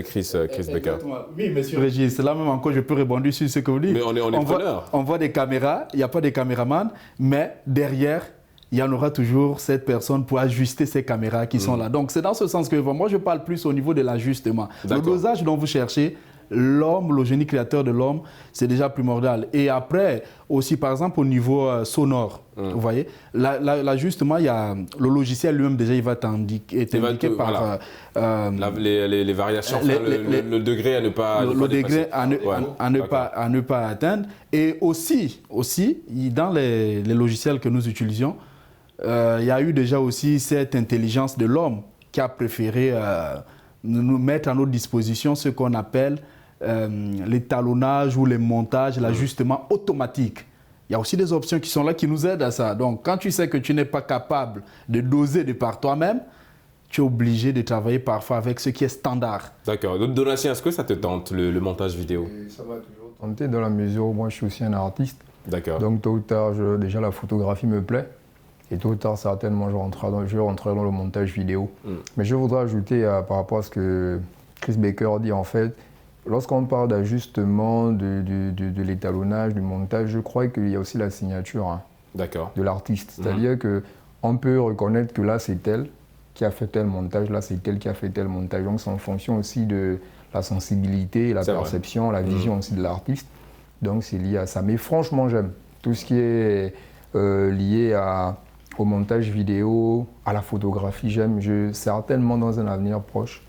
Chris Becker. Oui, monsieur Régis, là même encore je peux rebondir sur ce que vous dites. Mais on est preneur. On voit des caméras, il n'y a pas de caméraman, mais derrière, il y en aura toujours cette personne pour ajuster ces caméras qui sont là. Donc, c'est dans ce sens que moi, je parle plus au niveau de l'ajustement. Le dosage dont vous cherchez, l'homme, le génie créateur de l'homme, c'est déjà primordial. Et après, aussi, par exemple, au niveau sonore, vous voyez, l'ajustement, il y a le logiciel lui-même, déjà, il va être indiqué par... les variations, le degré à ne pas... Le degré à ne pas atteindre. Et aussi dans les logiciels que nous utilisions, il y a eu déjà aussi cette intelligence de l'homme qui a préféré nous mettre à notre disposition ce qu'on appelle l'étalonnage ou les montages, l'ajustement automatique. Il y a aussi des options qui sont là qui nous aident à ça. Donc, quand tu sais que tu n'es pas capable de doser de par toi-même, tu es obligé de travailler parfois avec ce qui est standard. D'accord. Donatien, est-ce que ça te tente, le montage vidéo? Ça m'a toujours tenté dans la mesure où moi je suis aussi un artiste. D'accord. Donc tôt ou tard, déjà la photographie me plaît. Et tôt ou tard, certainement, je vais rentrer dans le montage vidéo. Mais je voudrais ajouter par rapport à ce que Chris Becker dit, en fait, lorsqu'on parle d'ajustement, de l'étalonnage, du montage, je crois qu'il y a aussi la signature de l'artiste. C'est-à-dire qu'on peut reconnaître que là, c'est tel qui a fait tel montage, là, c'est tel qui a fait tel montage. Donc, c'est en fonction aussi de la sensibilité, la perception, la vision aussi de l'artiste. Donc, c'est lié à ça. Mais franchement, j'aime tout ce qui est lié au montage vidéo, à la photographie. J'aime, certainement dans un avenir proche,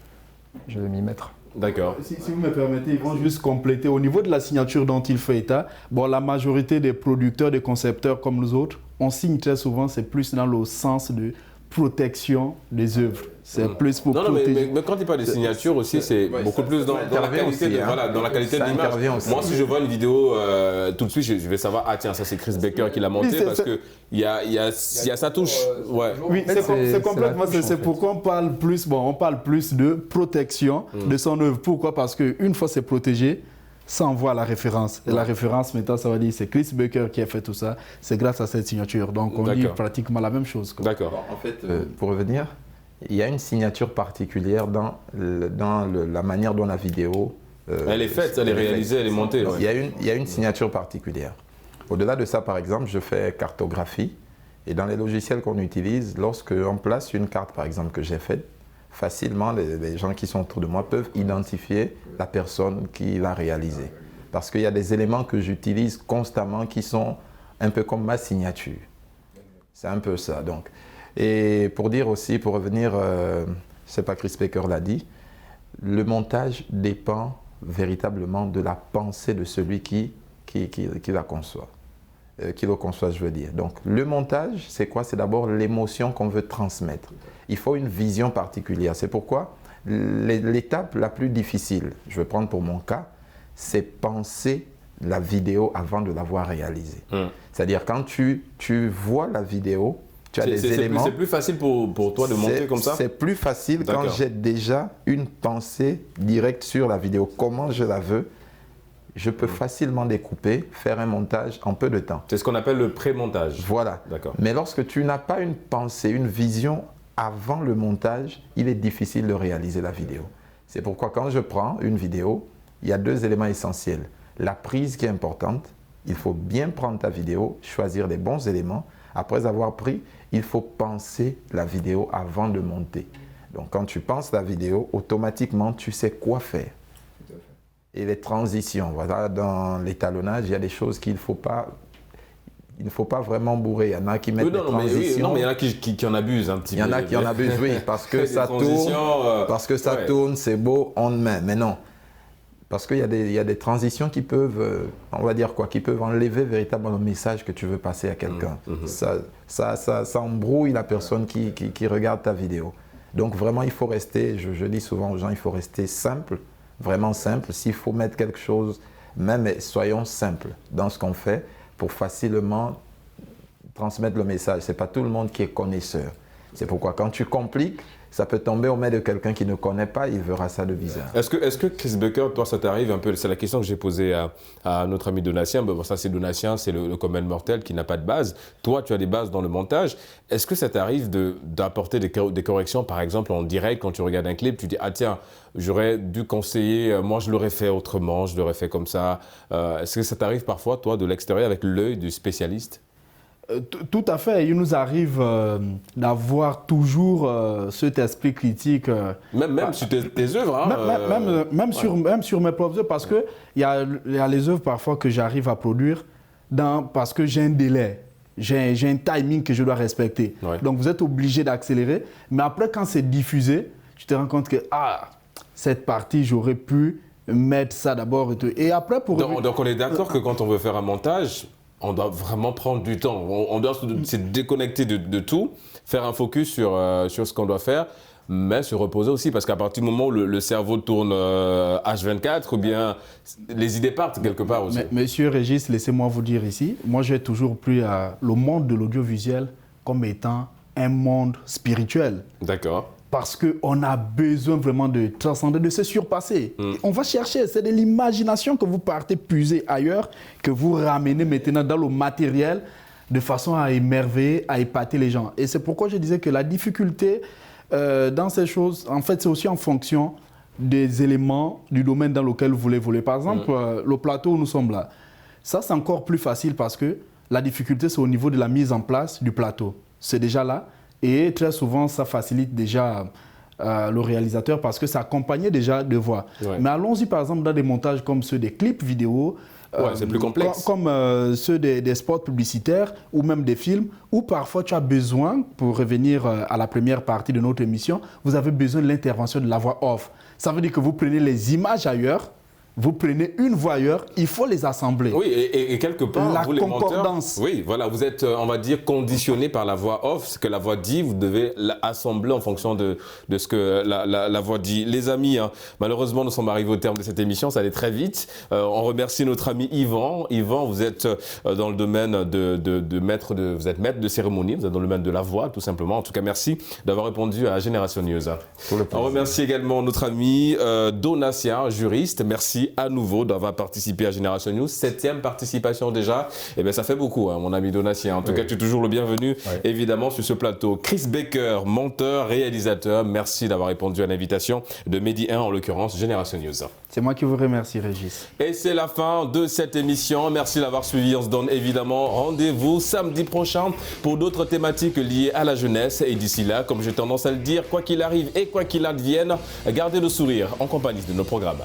je vais m'y mettre. D'accord. Si vous me permettez, ils vont juste compléter. Au niveau de la signature dont il fait état, bon, la majorité des producteurs, des concepteurs comme nous autres, on signe très souvent, c'est plus dans le sens de protection des œuvres. C'est plus pour protéger. Mais quand il parle de signature aussi, c'est beaucoup plus dans la qualité dans la qualité de l'image. Moi, si je vois une vidéo, tout de suite, je vais savoir, ah tiens, ça c'est Chris Becker qui l'a monté parce qu'il y a sa touche. Oui, c'est complètement, c'est pourquoi on parle plus de protection de son œuvre. Pourquoi? Parce qu'une fois c'est protégé, ça envoie la référence. Et la référence, maintenant, ça va dire c'est Chris Becker qui a fait tout ça. C'est grâce à cette signature. Donc, on dit pratiquement la même chose. D'accord. En fait, pour revenir, il y a une signature particulière dans la manière dont la vidéo... elle est faite, elle est réalisée, elle est montée. Ouais. Il y a une signature particulière. Au-delà de ça, par exemple, je fais cartographie. Et dans les logiciels qu'on utilise, lorsqu'on place une carte, par exemple, que j'ai faite, facilement, les gens qui sont autour de moi peuvent identifier la personne qui l'a réalisée. Parce qu'il y a des éléments que j'utilise constamment qui sont un peu comme ma signature. C'est un peu ça. Donc. Et pour dire aussi, pour revenir, je ne sais pas, Chris Becker l'a dit, le montage dépend véritablement de la pensée de celui qui la conçoit. Qui le conçoit, je veux dire. Donc, le montage, c'est quoi? C'est d'abord l'émotion qu'on veut transmettre. Il faut une vision particulière. C'est pourquoi l'étape la plus difficile, je vais prendre pour mon cas, c'est penser la vidéo avant de l'avoir réalisée. C'est-à-dire, quand tu vois la vidéo, tu as des éléments... C'est plus facile pour toi de monter comme ça? C'est plus facile quand j'ai déjà une pensée directe sur la vidéo. Comment je la veux je peux facilement découper, faire un montage en peu de temps. C'est ce qu'on appelle le pré-montage. Voilà. D'accord. Mais lorsque tu n'as pas une pensée, une vision avant le montage, il est difficile de réaliser la vidéo. C'est pourquoi quand je prends une vidéo, il y a 2 éléments essentiels. La prise qui est importante, il faut bien prendre ta vidéo, choisir les bons éléments. Après avoir pris, il faut penser la vidéo avant de monter. Donc quand tu penses la vidéo, automatiquement tu sais quoi faire. Et les transitions, voilà, dans l'étalonnage, il y a des choses qu'il ne faut pas vraiment bourrer. Il y en a qui mettent des transitions. Mais il y en a qui en abusent un petit peu. Il y en a qui en abusent, oui, parce que ça tourne, c'est beau, on met. Mais non, parce qu'il y a des transitions qui peuvent, on va dire quoi, qui peuvent enlever véritablement le message que tu veux passer à quelqu'un. Ça embrouille la personne qui regarde ta vidéo. Donc vraiment, il faut rester, je dis souvent aux gens, il faut rester simple, vraiment simple. S'il faut mettre quelque chose, même soyons simples dans ce qu'on fait pour facilement transmettre le message. Ce n'est pas tout le monde qui est connaisseur. C'est pourquoi quand tu compliques, ça peut tomber aux mains de quelqu'un qui ne connaît pas, il verra ça de bizarre. Est-ce que Chris Becker, toi, ça t'arrive un peu? C'est la question que j'ai posée à notre ami Donatien. Bon, ça, c'est Donatien, c'est le commun mortel qui n'a pas de base. Toi, tu as des bases dans le montage. Est-ce que ça t'arrive d'apporter des corrections, par exemple, en direct, quand tu regardes un clip, tu dis, ah tiens, j'aurais dû conseiller, moi, je l'aurais fait autrement, je l'aurais fait comme ça. Est-ce que ça t'arrive parfois, toi, de l'extérieur, avec l'œil du spécialiste? Tout à fait. Il nous arrive d'avoir toujours cet esprit critique. Même sur tes œuvres. Hein, même sur mes propres œuvres, parce qu'il y a les œuvres parfois que j'arrive à produire parce que j'ai un délai. J'ai un timing que je dois respecter. Ouais. Donc vous êtes obligé d'accélérer. Mais après, quand c'est diffusé, tu te rends compte que cette partie, j'aurais pu mettre ça d'abord. Et après, donc on est d'accord que quand on veut faire un montage, on doit vraiment prendre du temps. On doit se déconnecter de tout, faire un focus sur ce qu'on doit faire, mais se reposer aussi. Parce qu'à partir du moment où le cerveau tourne H24, ou bien les idées partent quelque part aussi. Monsieur Régis, laissez-moi vous dire ici, moi j'ai toujours pris le monde de l'audiovisuel comme étant un monde spirituel. D'accord. Parce qu'on a besoin vraiment de transcender, de se surpasser. On va chercher, c'est de l'imagination que vous partez puiser ailleurs, que vous ramenez maintenant dans le matériel, de façon à émerveiller, à épater les gens. Et c'est pourquoi je disais que la difficulté dans ces choses, en fait, c'est aussi en fonction des éléments du domaine dans lequel vous voulez voler. Par exemple, le plateau où nous sommes là, ça c'est encore plus facile parce que la difficulté, c'est au niveau de la mise en place du plateau. C'est déjà là. Et très souvent, ça facilite déjà le réalisateur parce que ça accompagnait déjà de voix. Ouais. Mais allons-y par exemple dans des montages comme ceux des clips vidéo, c'est plus complexe. Comme ceux des spots publicitaires ou même des films, où parfois tu as besoin, pour revenir à la première partie de notre émission, vous avez besoin de l'intervention de la voix off. Ça veut dire que vous prenez les images ailleurs, vous prenez une voix ailleurs, il faut les assembler. Oui, et quelque part, vous les monteurs, oui, voilà, vous êtes, on va dire, conditionné par la voix off, ce que la voix dit, vous devez l'assembler en fonction de ce que la voix dit. Les amis, malheureusement, nous sommes arrivés au terme de cette émission, ça allait très vite. On remercie notre ami Yvan. Yvan, vous êtes dans le domaine vous êtes maître de cérémonie, vous êtes dans le domaine de la voix, tout simplement. En tout cas, merci d'avoir répondu à Génération News. On remercie également notre ami Donatien, juriste. Merci à nouveau d'avoir participé à Génération News. 7e participation déjà. Eh bien, ça fait beaucoup, mon ami Donatien. En tout cas, tu es toujours le bienvenu, évidemment, sur ce plateau. Chris Becker, monteur, réalisateur, merci d'avoir répondu à l'invitation de Medi 1, en l'occurrence Génération News. C'est moi qui vous remercie, Régis. Et c'est la fin de cette émission. Merci d'avoir suivi. On se donne évidemment rendez-vous samedi prochain pour d'autres thématiques liées à la jeunesse. Et d'ici là, comme j'ai tendance à le dire, quoi qu'il arrive et quoi qu'il advienne, gardez le sourire en compagnie de nos programmes.